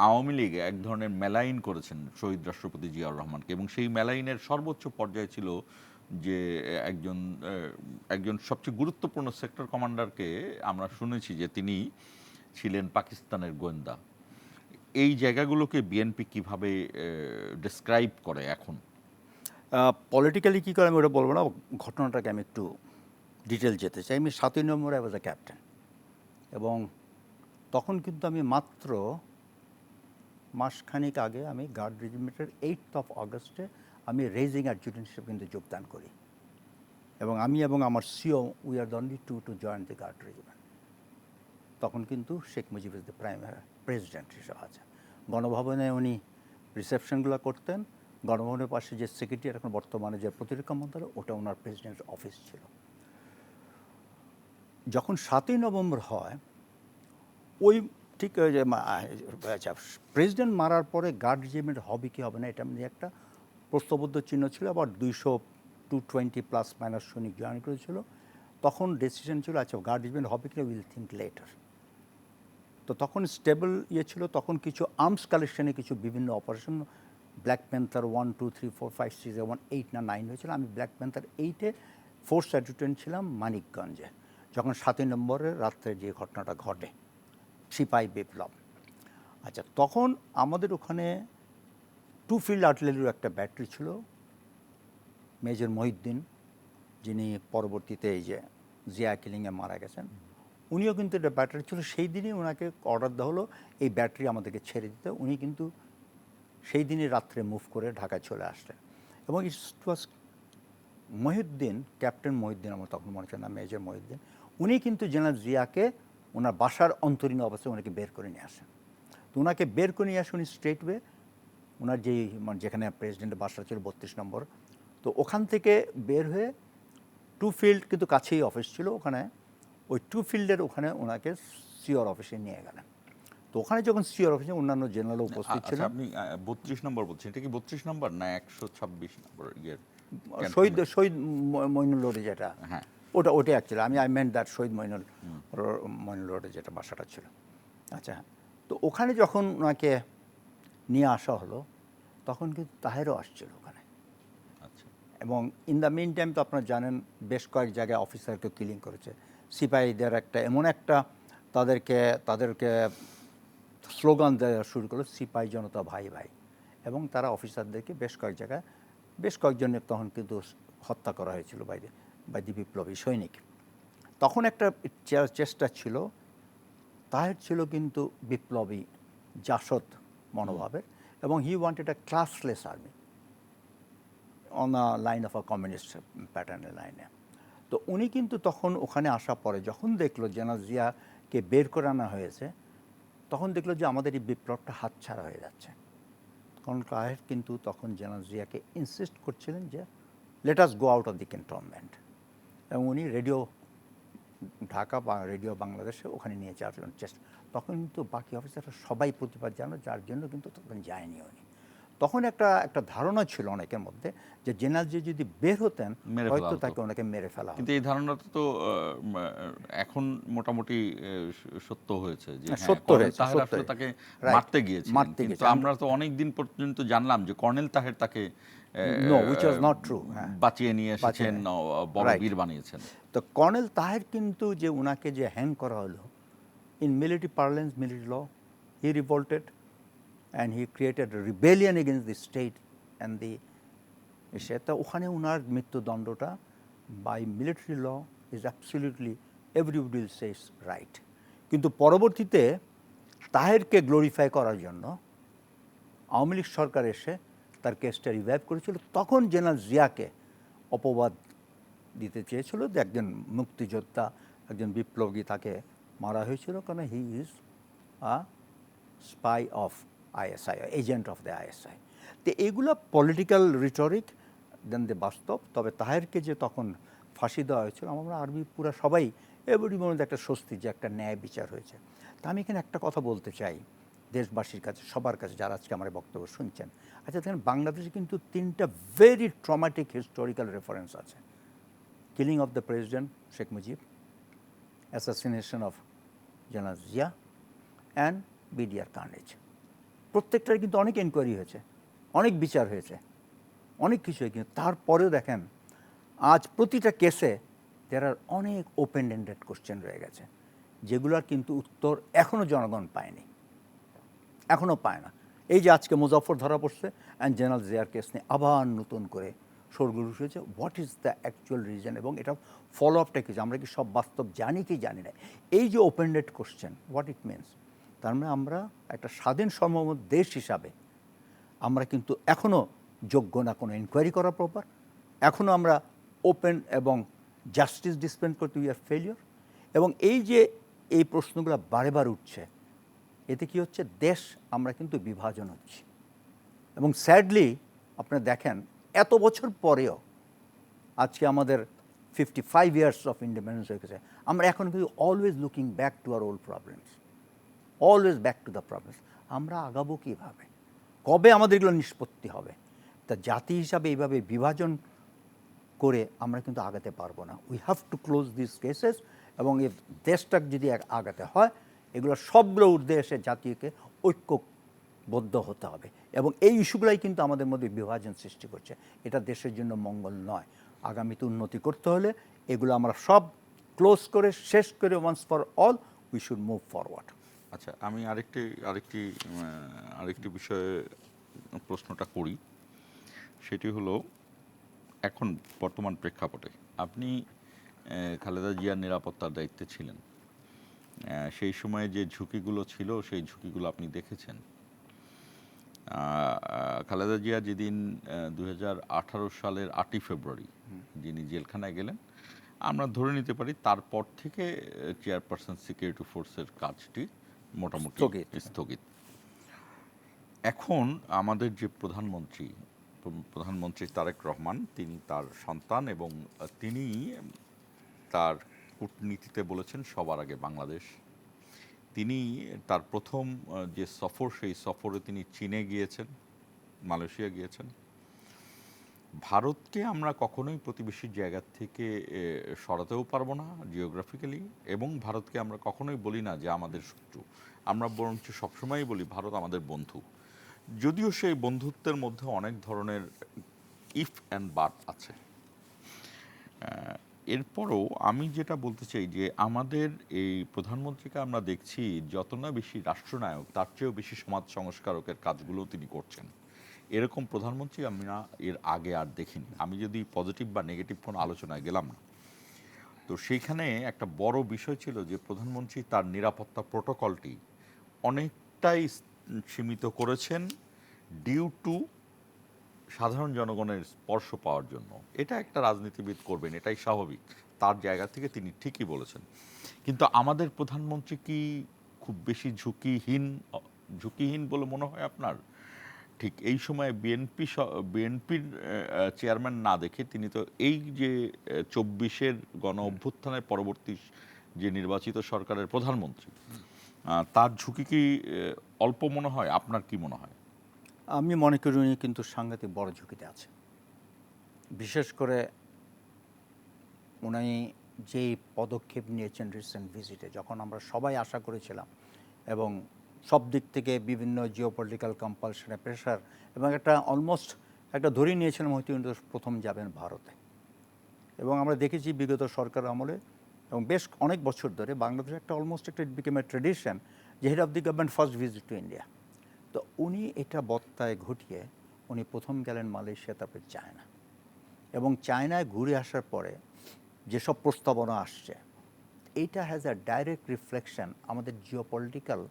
আওয়ামী লীগ এক ধরনের মেলাইন করেছেন শহীদ রাষ্ট্রপতি জিয়াউর রহমানকে এবং সেই মেলাইনের সর্বোচ্চ পর্যায়ে ছিল যে একজন সবচেয়ে গুরুত্বপূর্ণ সেক্টর কমান্ডারকে আমরা শুনেছি যে তিনি ছিলেন পাকিস্তানের গোয়েন্দা। এই জায়গাগুলোকে বিএনপি কিভাবে ডেসক্রাইব করে এখন? পলিটিক্যালি কী করে আমি ওটা বলবো না, ঘটনাটাকে আমি একটু ডিটেল যেতে চাই। আমি 7ই নভেম্বরে আই ওয়াজ এ ক্যাপ্টেন এবং তখন কিন্তু আমি মাত্র মাসখানিক আগে আমি গার্ড রেজিমেন্টের 8th of August আমি রেজিং অ্যাডজুটেন্ট হিসেবে কিন্তু যোগদান করি এবং আমি এবং আমার CO we are the only two join the guard regiment. তখন কিন্তু Sheikh Mujib is the president হিসেবে আছে। গণভবনে উনি রিসেপশনগুলো করতেন। গণভবনের পাশে যে সেক্রেটারি এখন বর্তমানে যে প্রতিরক্ষা মন্ত্রণালয়, ওটা ওনার প্রেসিডেন্টের অফিস ছিল। যখন 7ই নভেম্বর হয়, ওই ঠিক যে প্রেসিডেন্ট মারার পরে গার্ড রেজিমেন্ট হবে কি হবে না এটা নিয়ে একটা প্রশ্নবোধ চিহ্ন ছিল। আবার 220+ সৈনিক জয়েন করেছিল। তখন ডিসিশন ছিল আচ্ছা গার্ড রেজিমেন্ট হবে কিনা উইল থিঙ্ক লেটার। তো তখন স্টেবল ছিল। তখন কিছু আর্মস কালেকশনে কিছু বিভিন্ন অপারেশন, ব্ল্যাক প্যান্থার 1, 2, 3, 4, 5, 6, 7, 8 না 9 হয়েছিল। আমি ব্ল্যাক প্যান্থার 8-এ ফোর্স অ্যাডজুটেন্ট ছিলাম মানিকগঞ্জে, যখন 7ই নভেম্বরের রাত্রে যে ঘটনাটা ঘটে, সিপাহি বিপ্লব। আচ্ছা, তখন আমাদের ওখানে 2 ফিল্ড আর্টিলারির একটা ব্যাটারি ছিল, মেজর মহিউদ্দিন, যিনি পরবর্তীতে এই যে জিয়া কিলিংয়ে মারা গেছেন, উনিও কিন্তু একটা ব্যাটারি ছিল। সেই দিনই ওনাকে অর্ডার দেওয়া হলো এই ব্যাটারি আমাদেরকে ছেড়ে দিতে। উনি কিন্তু সেই দিনই রাত্রে মুভ করে ঢাকায় চলে আসলেন এবং ইট ওয়াজ মহিউদ্দিন, ক্যাপ্টেন মহিউদ্দিন আমার তখন মনে হচ্ছে না, মেজর মহিউদ্দিন, উনি কিন্তু জেনারেল জিয়াকে ওনার বাসার অন্তরীণ অবস্থায় ওনাকে বের করে নিয়ে আসেন। তো ওনাকে বের করে নিয়ে আসে উনি স্ট্রেটওয়ে ওনার যেখানে প্রেসিডেন্টের বাসা ছিল 32 নম্বর, তো ওখান থেকে বের হয়ে 2 ফিল্ড কিন্তু কাছেই অফিস ছিল, ওখানে ওই 2 ফিল্ডের ওখানে ওনাকে সিওর অফিসে নিয়ে গেলেন। তো ওখানে যখন সিওর অফিসে অন্যান্য জেনারেল উপস্থিত ছিলেন। আপনি 32 নম্বর বলছেন, এটা কি 32 নম্বর না 126 নম্বর? শহীদ মইনুল রোডে যেটা, হ্যাঁ ওটা অ্যাকচুয়ালি আই মেন্ট দ্যাট শহীদ মইনুল রোডে যেটা বাসাটা ছিল। আচ্ছা, তো ওখানে যখন ওনাকে নিয়ে আসা হলো তখন কিন্তু তাহেরও আসছিল ওখানে। আচ্ছা, এবং ইন দ্য মিন টাইম তো আপনারা জানেন বেশ কয়েক জায়গায় অফিসারকে কিলিং করেছে। সিপাহীদের একটা তাদেরকে স্লোগান দেওয়া শুরু করলো, সিপাহী জনতা ভাই ভাই, এবং তারা অফিসারদেরকে বেশ কয়েক জায়গায় বেশ কয়েকজনের তখন কিন্তু হত্যা করা হয়েছিল বাইরে। বাই দি বিপ্লবী সৈনিক। তখন একটা চেষ্টা ছিল, তাহের ছিল কিন্তু বিপ্লবী জাসদ মনোভাবের, এবং he wanted a classless army on a line of a communist প্যাটার্নের লাইনে। তো উনি কিন্তু তখন ওখানে আসার পরে যখন দেখলো জেনারেল জিয়াকে বের করে আনা হয়েছে, তখন দেখলো যে আমাদের এই বিপ্লবটা হাতছাড়া হয়ে যাচ্ছে। কারণ তাহের কিন্তু তখন জেনারেল জিয়াকে ইনসিস্ট করছিলেন যে let us go out of the cantonment, এবং উনি রেডিও ঢাকা বা রেডিও বাংলাদেশে ওখানে নিয়ে যাওয়ার জন্য চেষ্টা। তখন কিন্তু বাকি অফিসাররা সবাই প্রতিবাদ জানো, যার জন্য কিন্তু তখন যায়নি উনি। তখন একটা ধারণা ছিল অনেকের মধ্যে যে জেনারেল জি যদি বের হতেন মেরে ফেলা হয়তো হতো। তাকে ওনাকে মেরে ফেলা কিন্তু হতো। এই ধারণাটা তো এখন মোটামুটি সত্য হয়েছে যে হ্যাঁ, হ্যাঁ, সত্য কর্নেল হয়েছে, তাহের সত্য আসলে হয়েছে। তাকে Right, মারতে গিয়েছিলেন, মারতে কিন্তু গেছে। আমরা তো অনেক দিন পর্যন্ত জানলাম যে কর্নেল তাহের তাকে No, which was not true, হ্যাঁ। বাঁচিয়ে নিয়ে এসেছেন, বড় Right. বীর বানিয়েছেন। তো কর্নেল তাহের কিন্তু যে উনাকে যে হ্যাং করা হলো, in military parlance, military law, he revolted and he created rebellion against the state and the সে। তো ওখানে উনার মৃত্যুদণ্ডটা by military law is absolutely everybody will say is right. কিন্তু পরবর্তীতে তাহেরকে গ্লোরিফাই করার জন্য আওয়ামী লীগ সরকার এসে তার কেসটা রিভাইভ করেছিল। তখন জেনারেল জিয়াকে অপবাদ দিতে চেয়েছিল যে একজন মুক্তিযোদ্ধা, একজন বিপ্লবী, তাকে মারা হয়েছিল কারণ he is a spy of ISI, agent of the ISI. তো এগুলো পলিটিক্যাল রিটরিক দেন দে বাস্তব। তবে তাহেরকে যে তখন ফাঁসি দেওয়া হয়েছিল, আমরা আর্মি পুরা সবাই এবারই মনে একটা স্বস্তি যে একটা ন্যায় বিচার হয়েছে। তা আমি এখানে একটা কথা বলতে চাই দেশবাসীর কাছে, সবার কাছে, যারা আজকে আমার বক্তব্য শুনছেন। আচ্ছা দেখেন, বাংলাদেশে কিন্তু 3টা ভেরি ট্রমাটিক হিস্টোরিক্যাল রেফারেন্স আছে: killing of the president Sheikh Mujib, assassination of general Zia, and BDR carnage. প্রত্যেকটার কিন্তু অনেক এনকোয়ারি হয়েছে, অনেক বিচার হয়েছে, অনেক কিছু হয়েছে। কিন্তু তারপরেও দেখেন আজ প্রতিটা কেসে দেয়ার আর অনেক ওপেন এন্ডেড কোশ্চেন রয়ে গেছে, যেগুলোর কিন্তু উত্তর এখনও জনগণ পায়নি, এখনও পায় না। এই যে আজকে মুজাফফর ধরা পড়ছে অ্যান্ড জেনারেল জিয়ার কেস নিয়ে আবার নতুন করে শোরগোল হয়েছে, what is the actual reason এবং এটা ফলো আপটা কিছু আমরা কি সব বাস্তব জানি কি জানি না। এই যে open ended question, what it means, তার মানে আমরা একটা স্বাধীন সার্বভৌম দেশ হিসাবে আমরা কিন্তু এখনও যোগ্য না কোনো ইনকোয়ারি করা প্রপার, এখনও আমরা ওপেন এবং জাস্টিস ডিসপেন্ড করতে উই আর ফেলিওর। এবং এই যে এই প্রশ্নগুলো বারে বার উঠছে, এতে কি হচ্ছে, দেশ আমরা কিন্তু বিভাজন হচ্ছি। এবং স্যাডলি আপনারা দেখেন এত বছর পরেও আজকে আমাদের 55 ইয়ার্স অফ ইন্ডিপেন্ডেন্স হয়ে গেছে, আমরা এখন কিন্তু always looking back to our old problems, always back to the problems. আমরা আগাবো কীভাবে, কবে আমাদের এগুলো নিষ্পত্তি হবে? তা জাতি হিসাবে এইভাবে বিভাজন করে আমরা কিন্তু আগাতে পারবো না। We have to close this cases, এবং এই দেশটাকে যদি আগাতে হয়, এগুলো সবগুলো ঊর্ধ্বে এসে জাতিকে ঐক্যবদ্ধ হতে হবে। এবং এই ইস্যুগুলাই কিন্তু আমাদের মধ্যে বিভাজন সৃষ্টি করছে, এটা দেশের জন্য মঙ্গল নয়। আগামীতে উন্নতি করতে হলে এগুলো আমরা সব ক্লোজ করে শেষ করে once for all we should move forward. আচ্ছা, আমি আরেকটি বিষয়ে প্রশ্নটা করি। সেটি হলো, এখন বর্তমান প্রেক্ষাপটে আপনি খালেদা জিয়ার নিরাপত্তার দায়িত্বে ছিলেন, সেই সময়ে যে ঝুঁকিগুলো ছিল সেই ঝুঁকিগুলো আপনি দেখেছেন। খালেদা জিয়া যেদিন 2018 সালের 8ই ফেব্রুয়ারি যিনি জেলখানায় গেলেন, আমরা ধরে নিতে পারি তারপর থেকে চেয়ারপারসন সিকিউরিটি ফোর্সের কাজটি মোটামুটি স্থগিত। এখন আমাদের যে প্রধানমন্ত্রী তারেক রহমান, তিনি তার সন্তান এবং তিনি তার কূটনীতিতে বলেছেন সবার আগে বাংলাদেশ। তিনি তার প্রথম যে সফর, সেই সফরে তিনি চীনে গিয়েছেন, মালয়েশিয়া গিয়েছেন। ভারতকে আমরা কখনোই প্রতিবেশীর জায়গা থেকে সরাতেও পারবো না জিওগ্রাফিক্যালি, এবং ভারতকে আমরা কখনোই বলি না যে আমাদের শত্রু, আমরা বরঞ্চ সবসময়ই বলি ভারত আমাদের বন্ধু। যদিও সেই বন্ধুত্বের মধ্যে অনেক ধরনের ইফ অ্যান্ড বাট আছে। এরপরও আমি যেটা বলতে চাই যে আমাদের এই প্রধানমন্ত্রীকে আমরা দেখছি যত না বেশি রাষ্ট্রনায়ক, তার চেয়েও বেশি সমাজ সংস্কারকের কাজগুলো তিনি করছেন। এরকম প্রধানমন্ত্রী আমরা এর আগে আর দেখিনি। আমি যদি পজিটিভ বা নেগেটিভ কোনো আলোচনায় গেলাম না, তো সেইখানে একটা বড় বিষয় ছিল যে প্রধানমন্ত্রী তার নিরাপত্তা প্রোটোকলটি অনেকটাই সীমিত করেছেন ডিউ টু সাধারণ জনগণের স্পর্শ পাওয়ার জন্য। এটা একটা রাজনীতিবিদ করবেন, এটাই স্বাভাবিক, তার জায়গা থেকে তিনি ঠিকই বলেছেন। কিন্তু আমাদের প্রধানমন্ত্রী কি খুব বেশি ঝুঁকিহীন বলে মনে হয় আপনার? ঠিক এই সময় বিএনপির চেয়ারম্যান না দেখে তিনি তো এই যে 24-এর গণ অভ্যুত্থানের পরবর্তী যে নির্বাচিত সরকারের প্রধানমন্ত্রী, তার ঝুঁকি কি অল্প মনে হয়? আপনার কি মনে হয়? আমি মনে করি উনি কিন্তু সাংঘাতিক বড় ঝুঁকিতে আছে। বিশেষ করে উনি যেই পদক্ষেপ নিয়েছেন রিসেন্ট ভিজিটে, যখন আমরা সবাই আশা করেছিলাম এবং সব দিক থেকে বিভিন্ন জিওপলিটিক্যাল কম্পালশনে প্রেশার এবং একটা অলমোস্ট একটা ধরেই নিয়েছিলাম হয়তো উনি প্রথম যাবেন ভারতে। এবং আমরা দেখেছি বিগত সরকার আমলে এবং বেশ অনেক বছর ধরে বাংলাদেশে একটা অলমোস্ট একটা ইট বিকেম এ ট্রেডিশন যে head of the government first visit to India. তো উনি এটা বত্তায় ঘটিয়ে উনি প্রথম গেলেন মালয়েশিয়া, তারপরে চায়না। এবং চায়নায় ঘুরে আসার পরে যেসব প্রস্তাবনা আসছে, এইটা হ্যাজ আ ডাইরেক্ট রিফ্লেকশন আমাদের জিওপলিটিক্যাল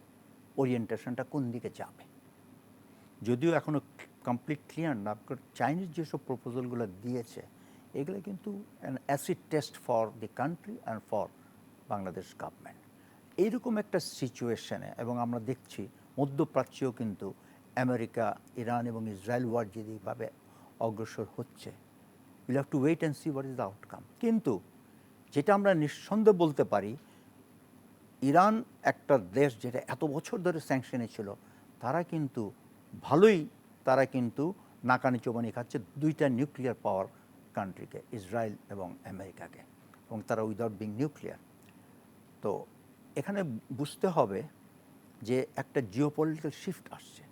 ওরিয়েন্টেশনটা কোন দিকে যাবে। যদিও এখনও কমপ্লিট ক্লিয়ার না, চাইনিজ যেসব প্রপোজালগুলো দিয়েছে এগুলো কিন্তু an acid test for the country and for Bangladesh government. এইরকম একটা সিচুয়েশনে এবং আমরা দেখছি মধ্যপ্রাচ্যেও কিন্তু আমেরিকা, ইরান এবং ইসরায়েল ওয়ার যেভাবে অগ্রসর হচ্ছে, will have to wait and see what is the outcome. কিন্তু যেটা আমরা নিঃসন্দেহে বলতে পারি, ইরান একটা দেশ যেটা এত বছর ধরে স্যাংশনে ছিল, তারা কিন্তু ভালোই নাকানি চোবানি খাচ্ছে দুইটা নিউক্লিয়ার পাওয়ার কান্ট্রিকে, ইসরায়েল এবং আমেরিকাকে, এবং তারা উইদাউট বিং নিউক্লিয়ার। তো এখানে বুঝতে হবে যে একটা জিওপলিটিক্যাল শিফট আসছে।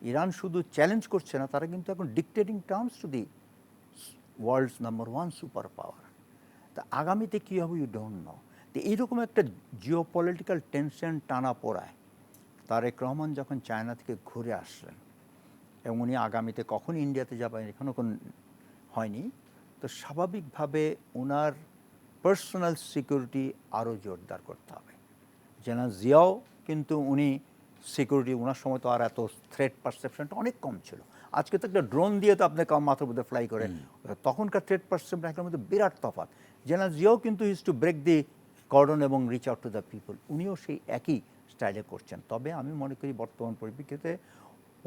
ইরান শুধু চ্যালেঞ্জ করছে না, তারা কিন্তু এখন dictating terms to the world's number 1 superpower. তা আগামীতে কী হবে ইউ ডোন্ট নো। তো এইরকম একটা জিওপলিটিক্যাল টেনশন টানা পড়ায় তারেক রহমান যখন চায়না থেকে ঘুরে আসলেন এবং উনি আগামীতে কখন ইন্ডিয়াতে যাবেন এখনও কোন হয়নি, তো স্বাভাবিকভাবে ওনার পার্সোনাল সিকিউরিটি আরও জোরদার করতে হবে। জেনারেল জিয়াও কিন্তু উনি সিকিউরিটি, ওনার সময় তো আর এত থ্রেট পারসেপশনটা অনেক কম ছিল। আজকে তো একটা ড্রোন দিয়ে তো আপনি মাথার মধ্যে ফ্লাই করে, তখনকার থ্রেট পারসেপশন একের মধ্যে বিরাট তফাৎ। জেনারেল জিয়াও কিন্তু is to break the cordon এবং reach out to the people, উনিও সেই একই স্টাইলে করছেন। তবে আমি মনে করি বর্তমান পরিপ্রেক্ষিতে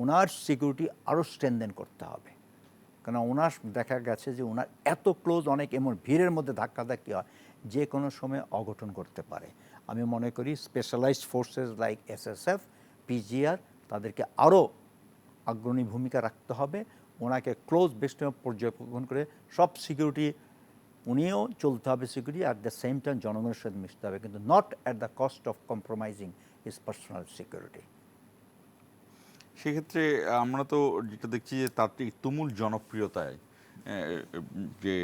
ওনার সিকিউরিটি আরও স্ট্রেনদেন করতে হবে, কারণ ওনার দেখা গেছে যে ওনার এত ক্লোজ, অনেক এমন ভিড়ের মধ্যে ধাক্কাধাক্কি হয় যে কোনো সময় অঘটন করতে পারে। আমি মনে করি specialised forces like SSF, PGR, তাদেরকে আরও অগ্রণী ভূমিকা রাখতে হবে। ওনাকে ক্লোজ বেস্টে পর্যবেক্ষণ করে সব সিকিউরিটি উনিও চলতে হবে, security at the same time জনগণের সাথে মিশতে হবে, কিন্তু not at the cost of compromising his personal security. সেক্ষেত্রে আমরা তো যেটা দেখছি যে তার তুমুল জনপ্রিয়তায় যে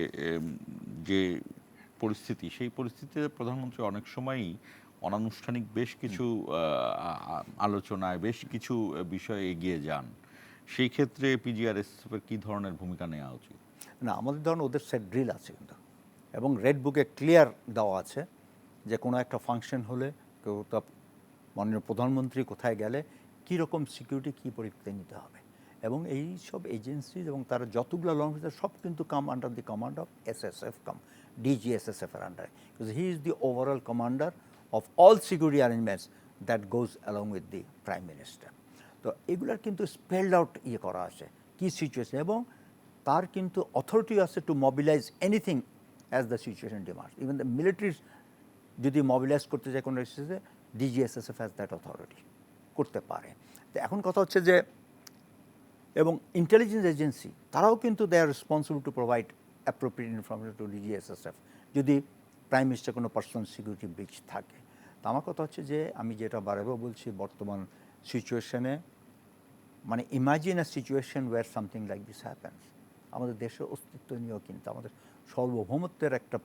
যে পরিস্থিতি, সেই পরিস্থিতিতে প্রধানমন্ত্রী অনেক সময়ই অনানুষ্ঠানিক বেশ কিছু আলোচনায় বেশ কিছু বিষয়ে এগিয়ে যান। সেই ক্ষেত্রে পিজিআরএসএফের কী ধরনের ভূমিকা নেওয়া উচিত? না, আমাদের ধরুন ওদের সেট ড্রিল আছে কিন্তু, এবং রেড বুকে ক্লিয়ার দেওয়া আছে যে কোনো একটা ফাংশন হলে কেউ তা মাননীয় প্রধানমন্ত্রী কোথায় গেলে কীরকম সিকিউরিটি, কী পরীক্ষা নিতে হবে। এবং এই সব এজেন্সি এবং তারা যতগুলো ল অফিসার সব কিন্তু come under the command of SSF, ডিজিএসএসএফের আন্ডারে, because he is the overall commander of all security arrangements that goes along with the prime minister. তো এগুলার কিন্তু স্পেলড আউট করা আছে কী সিচুয়েশন, এবং তার কিন্তু অথরিটি আছে to mobilise anything as the situation demands. Even the militaries যদি মোবিলাইজ করতে চায় কোনো রেসিসে, ডিজিএসএসএফ হ্যাজ দ্যাট অথরিটি, করতে পারে। তো এখন কথা হচ্ছে যে, এবং ইন্টেলিজেন্স এজেন্সি তারাও কিন্তু they are responsible to provide appropriate information to DGSSF যদি প্রাইম মিনিস্টার কোনো পার্সোনাল সিকিউরিটি ব্রিচ থাকে। তো আমার কথা হচ্ছে যে, আমি যেটা বারবার বলছি, বর্তমান সিচুয়েশনে মানে imagine a situation where something like this happens, আমাদের দেশের অস্তিত্ব নিয়েও কিন্তু আমাদের সার্বভৌমত্বের একটা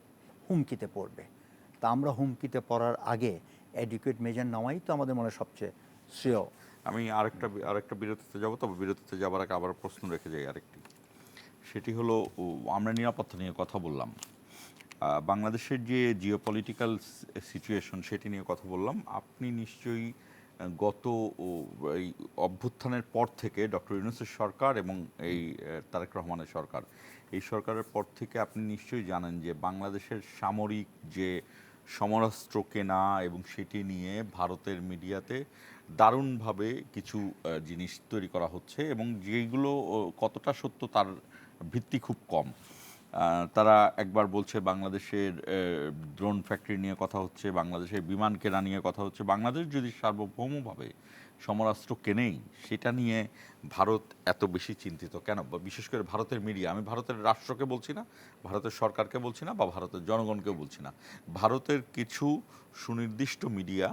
হুমকিতে পড়বে। তা আমরা হুমকিতে পড়ার আগে অ্যাডিকুয়েট মেজার নেওয়াই তো আমাদের মনে সবচেয়ে শ্রেয়। আমি আরেকটা বিরতিতে যাব, তবে বিরতিতে যাবার আগে আবার প্রশ্ন রেখে যাই আরেকটি। সেটি হলো, আমরা নিরাপত্তা নিয়ে কথা বললাম, বাংলাদেশের যে জিওপলিটিক্যাল সিচুয়েশন সেটি নিয়ে কথা বললাম। আপনি নিশ্চয়ই গত এই অভ্যুত্থানের পর থেকে ডক্টর ইউনূসের সরকার এবং এই তারেক রহমানের সরকার, এই সরকারের পর থেকে আপনি নিশ্চয়ই জানেন যে বাংলাদেশের সামরিক যে সমরাস্ত্র কেনা এবং সেটি নিয়ে ভারতের মিডিয়াতে দারুণভাবে কিছু জিনিস তৈরি করা হচ্ছে এবং যেগুলো কতটা সত্য তার ভিত্তি খুব কম। তারা একবার বলছে বাংলাদেশের ড্রোন ফ্যাক্টরি নিয়ে কথা হচ্ছে, বাংলাদেশের বিমান কেনা নিয়ে কথা হচ্ছে। বাংলাদেশ যদি সার্বভৌমভাবে সমরাস্ত্র কেনেই, সেটা নিয়ে ভারত এত বেশি চিন্তিত কেন? বিশেষ করে ভারতের মিডিয়া, আমি ভারতের রাষ্ট্রকে বলছি না, ভারতের সরকারকে বলছি না, বা ভারতের জনগণকেও বলছি না, ভারতের কিছু সুনির্দিষ্ট মিডিয়া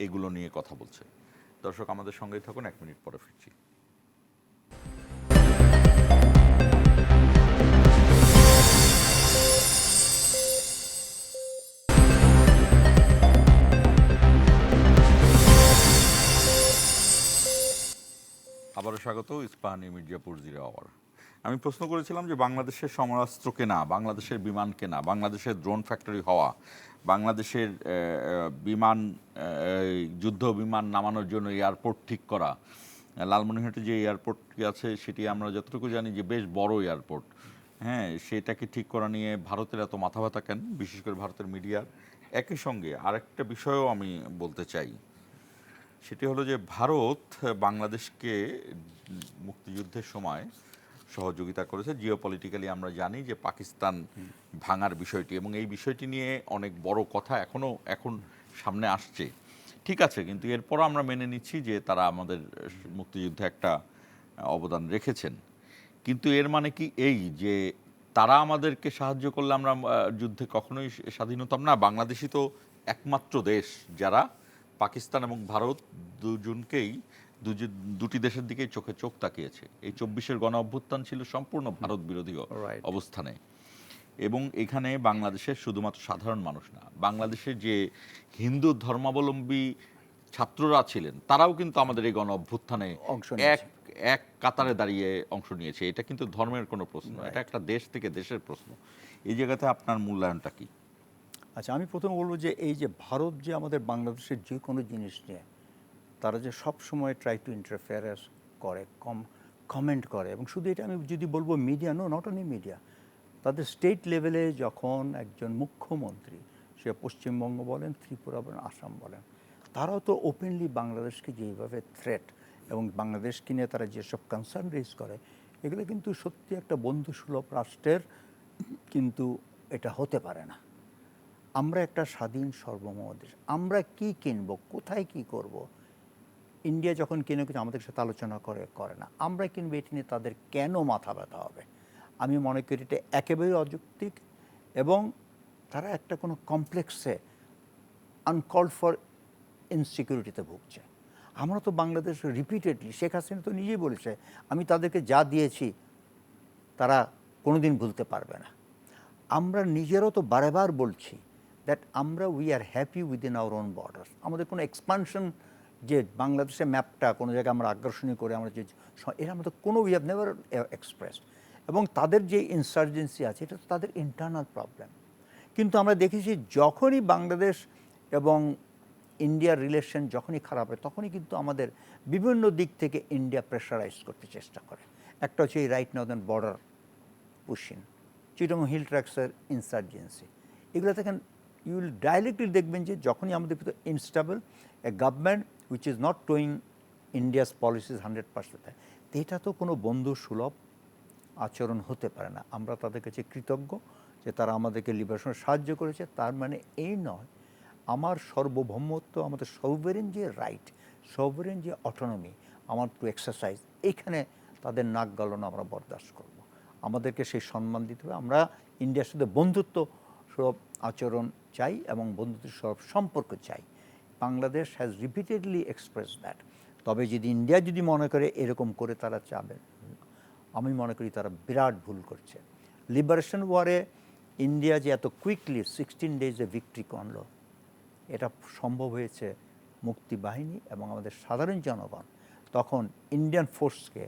এগুলো নিয়ে কথা বলছে। দর্শক আমাদের সঙ্গেই থাকুন, 1 মিনিট পরে ফিরছি। আবারও স্বাগত ইস্পাহানি মির্জাপুর জিরো আওয়ার। আমি প্রশ্ন করেছিলাম যে বাংলাদেশের সমরাস্ত্র কেনা, বাংলাদেশের বিমান কেনা, বাংলাদেশের ড্রোন ফ্যাক্টরি হওয়া, বাংলাদেশের বিমান যুদ্ধ বিমান নামানোর জন্য এয়ারপোর্ট ঠিক করা, লালমনিরহাটে যে এয়ারপোর্টটি আছে সেটি আমরা যতটুকু জানি যে বেশ বড় এয়ারপোর্ট, হ্যাঁ, সেটাকে ঠিক করা নিয়ে ভারতের এত মাথা ব্যথা কেন, বিশেষ করে ভারতের মিডিয়ার? একই সঙ্গে আরেকটা বিষয়ও আমি বলতে চাই, সেটি হলো যে ভারত বাংলাদেশকে মুক্তিযুদ্ধের সময় সহযোগিতা করেছে। জিওপলিটিক্যালি আমরা জানি যে পাকিস্তান ভাঙার বিষয়টি, এবং এই বিষয়টি নিয়ে অনেক বড় কথা এখন সামনে আসছে। ঠিক আছে, কিন্তু এরপরও আমরা মেনে নিচ্ছি যে তারা আমাদের মুক্তিযুদ্ধে একটা অবদান রেখেছেন। কিন্তু এর মানে কি এই যে তারা আমাদেরকে সাহায্য করলে আমরা যুদ্ধে কখনোই স্বাধীন হতাম না? বাংলাদেশই তো একমাত্র দেশ যারা পাকিস্তান এবং ভারত দুটি দেশের দিকেই চোখে চোখ তাকিয়েছে। এই 24-এর গণ অভ্যুত্থান ছিল সম্পূর্ণ ভারত বিরোধী অবস্থানে, এবং এখানে বাংলাদেশের শুধুমাত্র সাধারণ মানুষ না, বাংলাদেশের যে হিন্দু ধর্মাবলম্বী ছাত্ররা ছিলেন তারাও কিন্তু আমাদের এই গণ অভ্যুত্থানে এক কাতারে দাঁড়িয়ে অংশ নিয়েছে। এটা কিন্তু ধর্মের কোনো প্রশ্ন, এটা একটা দেশ থেকে দেশের প্রশ্ন। এই জায়গাতে আপনার মূল্যায়নটা কি? আচ্ছা, আমি প্রথমে বলবো যে এই যে ভারত যে আমাদের বাংলাদেশের যে কোনো জিনিস নিয়ে তারা যে সব সময় ট্রাই টু ইন্টারফেয়ার করে, কমেন্ট করে, এবং শুধু এটা আমি যদি বলবো মিডিয়া, নট অনলি মিডিয়া, তাদের স্টেট লেভেলে যখন একজন মুখ্যমন্ত্রী, সে পশ্চিমবঙ্গ বলেন, ত্রিপুরা বলেন, আসাম বলেন, তারাও তো ওপেনলি বাংলাদেশকে যেভাবে থ্রেট এবং বাংলাদেশকে নিয়ে তারা যেসব কনসার্ন রেজ করে, এগুলো কিন্তু সত্যি একটা বন্ধুসুলভ রাষ্ট্রের কিন্তু এটা হতে পারে না। আমরা একটা স্বাধীন সার্বভৌম দেশ, আমরা কি কিনবো, কোথায় কি করব, ইন্ডিয়া যখন কিনে কিছু আমাদের সাথে আলোচনা করে না, আমরা কিনবো, এটি নিয়ে তাদের কেন মাথা ব্যথা হবে? আমি মনে করি এটা একেবারেই অযৌক্তিক, এবং তারা একটা কোনো কমপ্লেক্সে আনকল্ড ফর ইনসিকিউরিটিতে ভুগছে। আমরা তো বাংলাদেশ রিপিটেডলি, শেখ হাসিনা তো নিজেই বলেছে, আমি তাদেরকে যা দিয়েছি তারা কোনোদিন ভুলতে পারবে না। আমরা নিজেরও তো বারবার বলছি দ্যাট আমরা we are happy within our own borders. আমাদের কোনো এক্সপানশন, যে বাংলাদেশের ম্যাপটা কোনো জায়গায় আমরা আগ্রাসনী করে আমরা যে, এর আমাদের কোনো উই হ্যাভ নেভার এক্সপ্রেসড। এবং তাদের যে ইনসার্জেন্সি আছে এটা তো তাদের ইন্টারনাল প্রবলেম। কিন্তু আমরা দেখেছি যখনই বাংলাদেশ এবং ইন্ডিয়ার রিলেশন যখনই খারাপ হয়, তখনই কিন্তু আমাদের বিভিন্ন দিক থেকে ইন্ডিয়া প্রেশারাইজ করতে চেষ্টা করে। একটা হচ্ছে এই right northern border pushing, Chittagong hill ট্র্যাক্সের ইনসার্জেন্সি, এগুলো থেকে ইউ উইল ডাইরেক্টলি দেখবেন যে যখনই আমাদের ভিতরে unstable a government which is not doing India's policies 100%, এটা তো কোনো বন্ধু সুলভ আচরণ হতে পারে না। আমরা তাদের কাছে কৃতজ্ঞ যে তারা আমাদেরকে লিবারেশনে সাহায্য করেছে, তার মানে এই নয় আমার সার্বভৌমত্ব, আমাদের সভরেন যে রাইট, সভরেন যে অটোনমি আমার টু এক্সারসাইজ, এইখানে তাদের নাক গলানো আমরা বরদাস্ত করব। আমাদেরকে সেই সম্মান দিতে হবে। আমরা ইন্ডিয়ার সাথে বন্ধুত্ব সুলভ আচরণ চাই এবং বন্ধুত্ব সুলভ সম্পর্ক চাই। Bangladesh has repeatedly express that. তবে যদি ইন্ডিয়া যদি মনে করে এরকম করে তারা চাবে, আমি মনে করি তারা বিরাট ভুল করছে। লিবারেশন ওয়ারে ইন্ডিয়া যে এত কুইকলি 16 ডেজে ভিক্টরি করলো, এটা সম্ভব হয়েছে মুক্তি বাহিনী এবং আমাদের সাধারণ জনগণ তখন ইন্ডিয়ান ফোর্সকে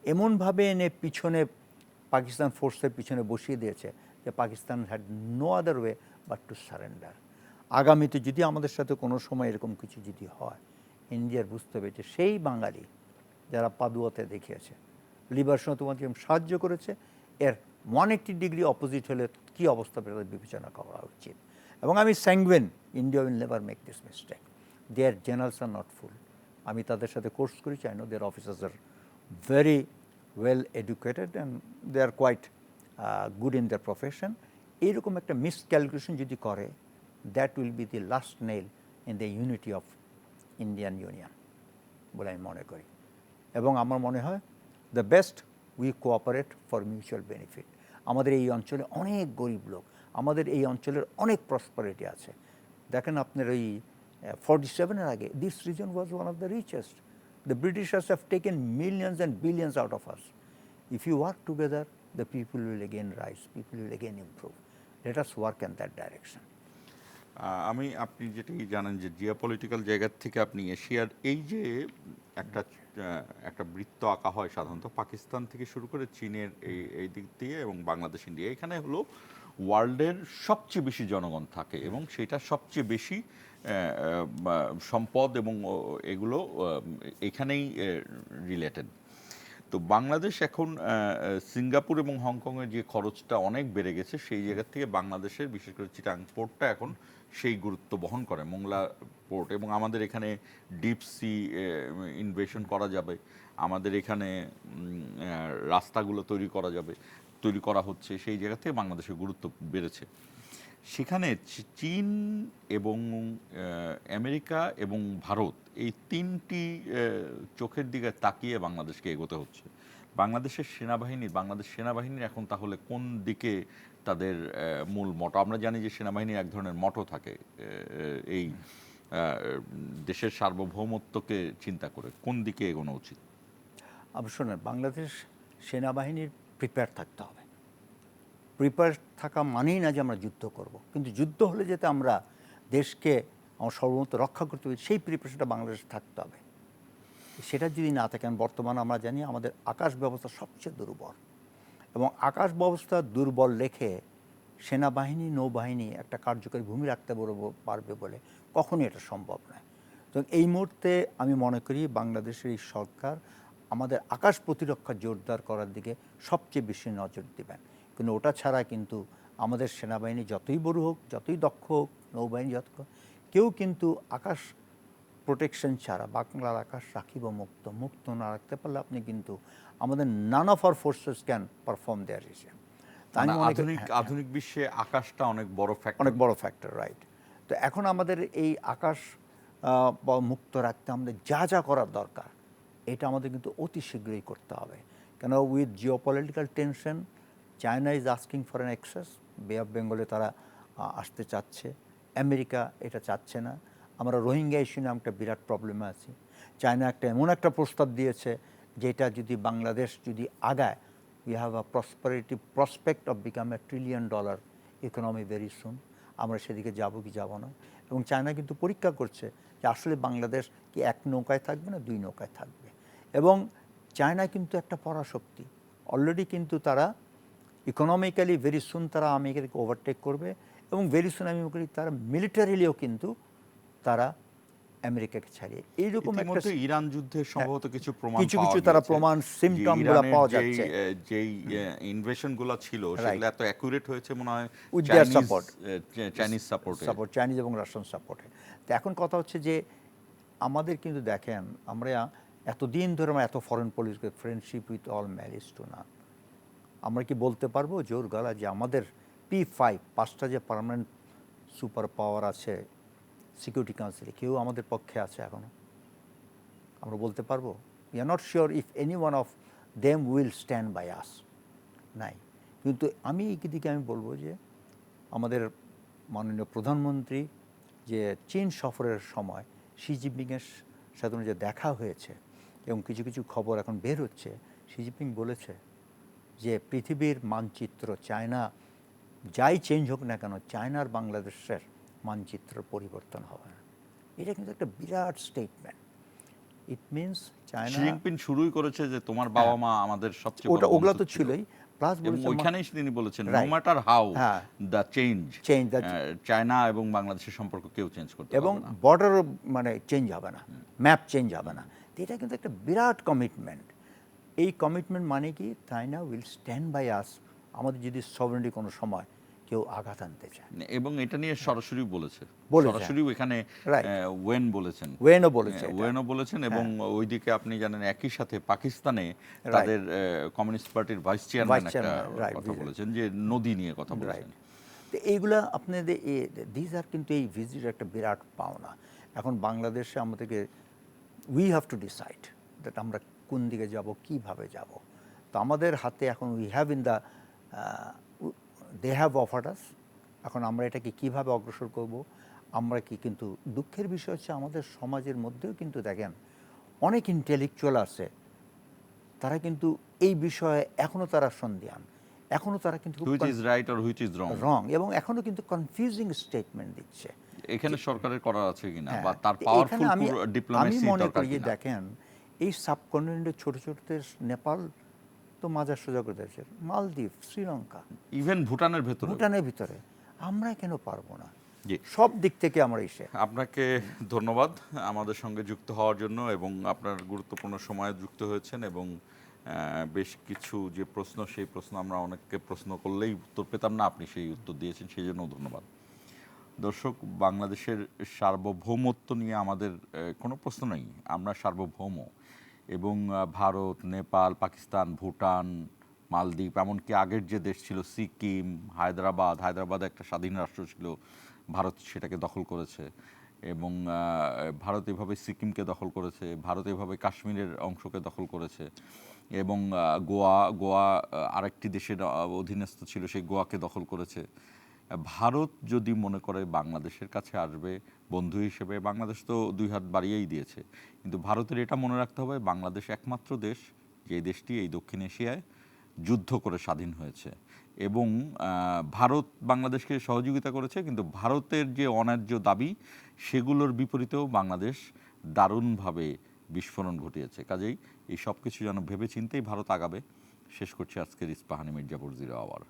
এমনভাবে এনে পিছনে পাকিস্তান ফোর্সের পিছনে বসিয়ে দিয়েছে যে Pakistan had no other way but to surrender. আগামীতে যদি আমাদের সাথে কোনো সময় এরকম কিছু যদি হয়, ইন্ডিয়ার বুঝতে হবে যে সেই বাঙালি যারা পাদুয়াতে দেখিয়েছে লিবারেশন তোমাকে সাহায্য করেছে, এর 180 ডিগ্রি অপোজিট হলে কী অবস্থা তাদের বিবেচনা করা উচিত। এবং আমি sanguine India will never make this mistake. Their generals are not fool. আমি তাদের সাথে কোর্স করেছি, I know their officers are very well educated and they are quite good in their profession. এইরকম একটা মিসক্যালকুলেশন যদি করে, that will be the last nail in the unity of Indian union বলে আমি মনে করি। এবং আমার মনে হয় the best we cooperate for mutual benefit. আমাদের এই অঞ্চলে অনেক গরিব লোক, আমাদের এই অঞ্চলের অনেক প্রসপারিটি আছে। দেখেন আপনার ওই 47-এর আগে this region was one of the richest. The Britishers have taken millions and billions out of us. If you work together, the people will again rise, people will again improve. Let us work in that direction. আপনি যেটি জানেন যে geopolitical জায়গার থেকে আপনি এশিয়ার এই যে একটা বৃত্ত আঁকা হয় সাধারণত পাকিস্তান থেকে শুরু করে চীনের এই দিক দিয়ে এবং বাংলাদেশ, ইন্ডিয়া, এখানে হলো ওয়ার্ল্ডের সবচেয়ে বেশি জনগণ থাকে এবং সেটা সবচেয়ে বেশি সম্পদ এবং এগুলো এখানেই রিলেটেড। তো বাংলাদেশ এখন সিঙ্গাপুর এবং হংকংয়ের যে খরচটা অনেক বেড়ে গেছে, সেই জায়গা থেকে বাংলাদেশের বিশেষ করে চিটাং পোর্টটা এখন সেই গুরুত্ব বহন করে, মোংলা পোর্ট। এবং আমাদের এখানে ডিপ সি ইনভেশন করা যাবে, আমাদের এখানে রাস্তাগুলো তৈরি করা হচ্ছে, সেই জায়গা থেকে বাংলাদেশের গুরুত্ব বেড়েছে। সেখানে চীন এবং আমেরিকা এবং ভারত এই তিনটি চোখের দিকে তাকিয়ে বাংলাদেশকে এগোতে হচ্ছে। বাংলাদেশ সেনাবাহিনীর এখন তাহলে কোন দিকে তাদের মূল মটো? আমরা জানি যে সেনাবাহিনীর এক ধরনের মটো থাকে এই দেশের সার্বভৌমত্বকে চিন্তা করে, কোন দিকে এগোনো উচিত? আপনি শোনেন, বাংলাদেশ সেনাবাহিনীর প্রিপেয়ার থাকতে হবে। প্রিপেয়ার থাকা মানেই না যে আমরা যুদ্ধ করব, কিন্তু যুদ্ধ হলে যাতে আমরা দেশকে আমার সর্বমত রক্ষা করতে পারি, সেই প্রিপারেশনটা বাংলাদেশে থাকতে হবে। সেটা যদি না থাকে, বর্তমানে আমরা জানি আমাদের আকাশ ব্যবস্থা সবচেয়ে দুর্বল, এবং আকাশ ব্যবস্থা দুর্বল রেখে সেনাবাহিনী নৌবাহিনী একটা কার্যকরী ভূমি রাখতে পারবে বলে কখনোই এটা সম্ভব নয়। তো এই মুহূর্তে আমি মনে করি বাংলাদেশের এই সরকার আমাদের আকাশ প্রতিরক্ষা জোরদার করার দিকে সবচেয়ে বেশি নজর দেবেন। কিন্তু ওটা ছাড়া কিন্তু আমাদের সেনাবাহিনী যতই বড় হোক, যতই দক্ষ হোক, নৌবাহিনী যত, কেউ কিন্তু আকাশ প্রোটেকশন ছাড়া বাংলার আকাশ রাখিব মুক্ত না রাখতে পারলে আপনি কিন্তু আমাদের none of our forces can perform their হিসেবে। আধুনিক বিশ্বে আকাশটা অনেক বড় ফ্যাক্টর, রাইট। তো এখন আমাদের এই আকাশ মুক্ত রাখতে আমাদের যা যা করার দরকার, এটা আমাদের কিন্তু অতি শীঘ্রই করতে হবে। কেন with geopolitical tension, China is asking for an access, বে অফ বেঙ্গলে তারা আসতে চাচ্ছে, আমেরিকা এটা চাচ্ছে না। আমরা রোহিঙ্গা ইস্যু নিয়ে একটা বিরাট প্রবলেমে আছি। চায়না এমন একটা প্রস্তাব দিয়েছে যেটা যদি বাংলাদেশ যদি আগায়, we have a prospect of become $1 trillion economy very soon. আমরা সেদিকে যাব কি যাব না। এবং চায়না কিন্তু পরীক্ষা করছে যে আসলে বাংলাদেশ কি এক নৌকায় থাকবে না 2 নৌকায় থাকবে। এবং চায়না কিন্তু একটা পরাশক্তি, অলরেডি কিন্তু তারা ইকোনমিক্যালি ভেরি সুন তারা আমেরিকাকে ওভারটেক করবে, এবং ভেরি সুন আমি মনে করি তারা মিলিটারিলিও কিন্তু তারা আমেরিকাকে ছাড়িয়ে এইরকম একটা ইরান যুদ্ধের সম্ভবত কিছু প্রমাণ তারা প্রমাণ সিমটমগুলো পাওয়া যাচ্ছে। যেই ইনভেশনগুলো ছিল সেগুলো এত অ্যাকুরেট হয়েছে মনে হয় চাইনিজ সাপোর্ট, চাইনিজ এবং রাশিয়ান সাপোর্টে। তো এখন কথা হচ্ছে যে আমাদের কিন্তু দেখেন, আমরা এতদিন ধরে আমরা এত foreign policy, friendship with all malice two নান। আমরা কি বলতে পারবো জোর গলা যে আমাদের P5 5টা যে পার্মানেন্ট সুপার পাওয়ার আছে সিকিউরিটি কাউন্সিলে, কেউ আমাদের পক্ষে আছে এখনো? আমরা বলতে পারবো? We are not sure if any one of them will stand by us, নাই। কিন্তু আমি এই দিকে আমি বলবো যে আমাদের মাননীয় প্রধানমন্ত্রী যে চীন সফরের সময় শি জিনপিংয়ের সাথে যে দেখা হয়েছে, এবং কিছু কিছু খবর এখন বের হচ্ছে, শি জিনপিং বলেছে যে পৃথিবীর মানচিত্র চায়না যাই চেঞ্জ হোক না কেন, চায়নার বাংলাদেশের মানচিত্র পরিবর্তন হবে না। এটা কিন্তু একটা বিরাট statement. It means China Xi Jinping শুরুই করেছে যে তোমার বাবা মা আমাদের সবচেয়ে ওগুলো তো ছিলই, প্লাস এবং বলেছে ওইখানেই তিনি বলেছেন নো Right. ম্যাটার হাউ হ্যাঁ। The change Change the China এবং বাংলাদেশের সম্পর্ক কেউ চেঞ্জ করতে এবং পারবে না। বর্ডার মানে চেঞ্জ হবে না, ম্যাপ চেঞ্জ হবে না। তো এটা কিন্তু একটা বিরাট কমিটমেন্ট। এই কমিটমেন্ট মানে কি, China will stand by us, আমাদের যদি সভারেন্টি কোনো সময় কেউ আঘাত আনতে চায়। এবং এটা নিয়ে সরাসরি বলেছে, বলেছে। সরাসরি এখানে Right. ওয়েন বলেছেন, ওয়েনও বলেছে এটা। ওয়েনও বলেছেন এবং ওইদিকে আপনি জানেন একই সাথে পাকিস্তানে Right. তাদের কমিউনিস্ট পার্টির ভাইস চেয়ারম্যান একটা chairman, right, কথা visit. বলেছেন যে নদী নিয়ে কথা বলেছেন। তো এইগুলা আপনাদের দিস আর কিন্তু এই ভিজিট একটা বিরাট পাওনা। এখন বাংলাদেশে আমাদেরকে we have to decide that আমরা কোন দিকে যাব, কিভাবে যাব। তো আমাদের হাতে এখন we have in the they have offered us. এখন আমরা এটাকে কিভাবে অগ্রসর করব, আমরা কি, কিন্তু দুঃখের বিষয় হচ্ছে আমাদের সমাজের মধ্যেও কিন্তু দেখেন অনেক ইন্টেলেকচুয়াল আছে, তারা কিন্তু এই বিষয়ে এখনও তারা সন্দিহান, এখনও তারা কিন্তু which is right or which is wrong, wrong, এবং এখনও কিন্তু কনফিউজিং স্টেটমেন্ট দিচ্ছে। এখানে সরকারের করার আছে কিনা হ্যাঁ, বা তার তো পাওয়ারফুল এখানে আমি ডিপ্লোমেসি মনে দরকার করি যে কিনা। দেখেন এই সাবকন্টিনেন্টের ছোট ছোট দেশ, নেপাল তো মাজার সোজা করে দিয়েছে, মালদ্বীপ, শ্রীলঙ্কা, ইভেন ভুটানের ভেতরে। ভুটানের ভিতরে আমরা কেন পারবো না? জি। সব দিক থেকে আমরা এসে আপনাকে ধন্যবাদ আমাদের সঙ্গে যুক্ত হওয়ার জন্য এবং আপনার গুরুত্বপূর্ণ সময়ে যুক্ত হয়েছেন এবং বেশ কিছু যে প্রশ্ন, সেই প্রশ্ন আমরা অনেককে প্রশ্ন করলেই উত্তর পেতাম না, আপনি সেই উত্তর দিয়েছেন, সেই জন্য ধন্যবাদ। দর্শক, বাংলাদেশের সার্বভৌমত্ব নিয়ে আমাদের কোনো প্রশ্ন নেই, আমরা সার্বভৌম এবং ভারত, নেপাল, পাকিস্তান, ভুটান, মালদ্বীপ, এমনকি আগের যে দেশ ছিল সিকিম, হায়দ্রাবাদ একটা স্বাধীন রাষ্ট্র ছিল, ভারত সেটাকে দখল করেছে এবং ভারত এভাবে সিকিমকে দখল করেছে, ভারত এভাবে কাশ্মীরের অংশকে দখল করেছে এবং গোয়া আরেকটি দেশের অধীনস্থ ছিল, সেই গোয়াকে দখল করেছে। ভারত যদি মনে করে বাংলাদেশের কাছে আসবে বন্ধু হিসেবে, বাংলাদেশ তো দুই হাত বাড়িয়েই দিয়েছে, কিন্তু ভারতের এটা মনে রাখতে হবে বাংলাদেশ একমাত্র দেশ যে দেশটি এই দক্ষিণ এশিয়ায় যুদ্ধ করে স্বাধীন হয়েছে এবং ভারত বাংলাদেশকে সহযোগিতা করেছে, কিন্তু ভারতের যে অন্যায্য দাবি সেগুলোর বিপরীতেও বাংলাদেশ দারুণভাবে বিস্ফোরণ ঘটিয়েছে। কাজেই এই সব কিছু যেন ভেবে চিন্তেই ভারত আগাবে। শেষ করছি আজকের ইস্পাহানি মির্জাপুর 0 আওয়ার।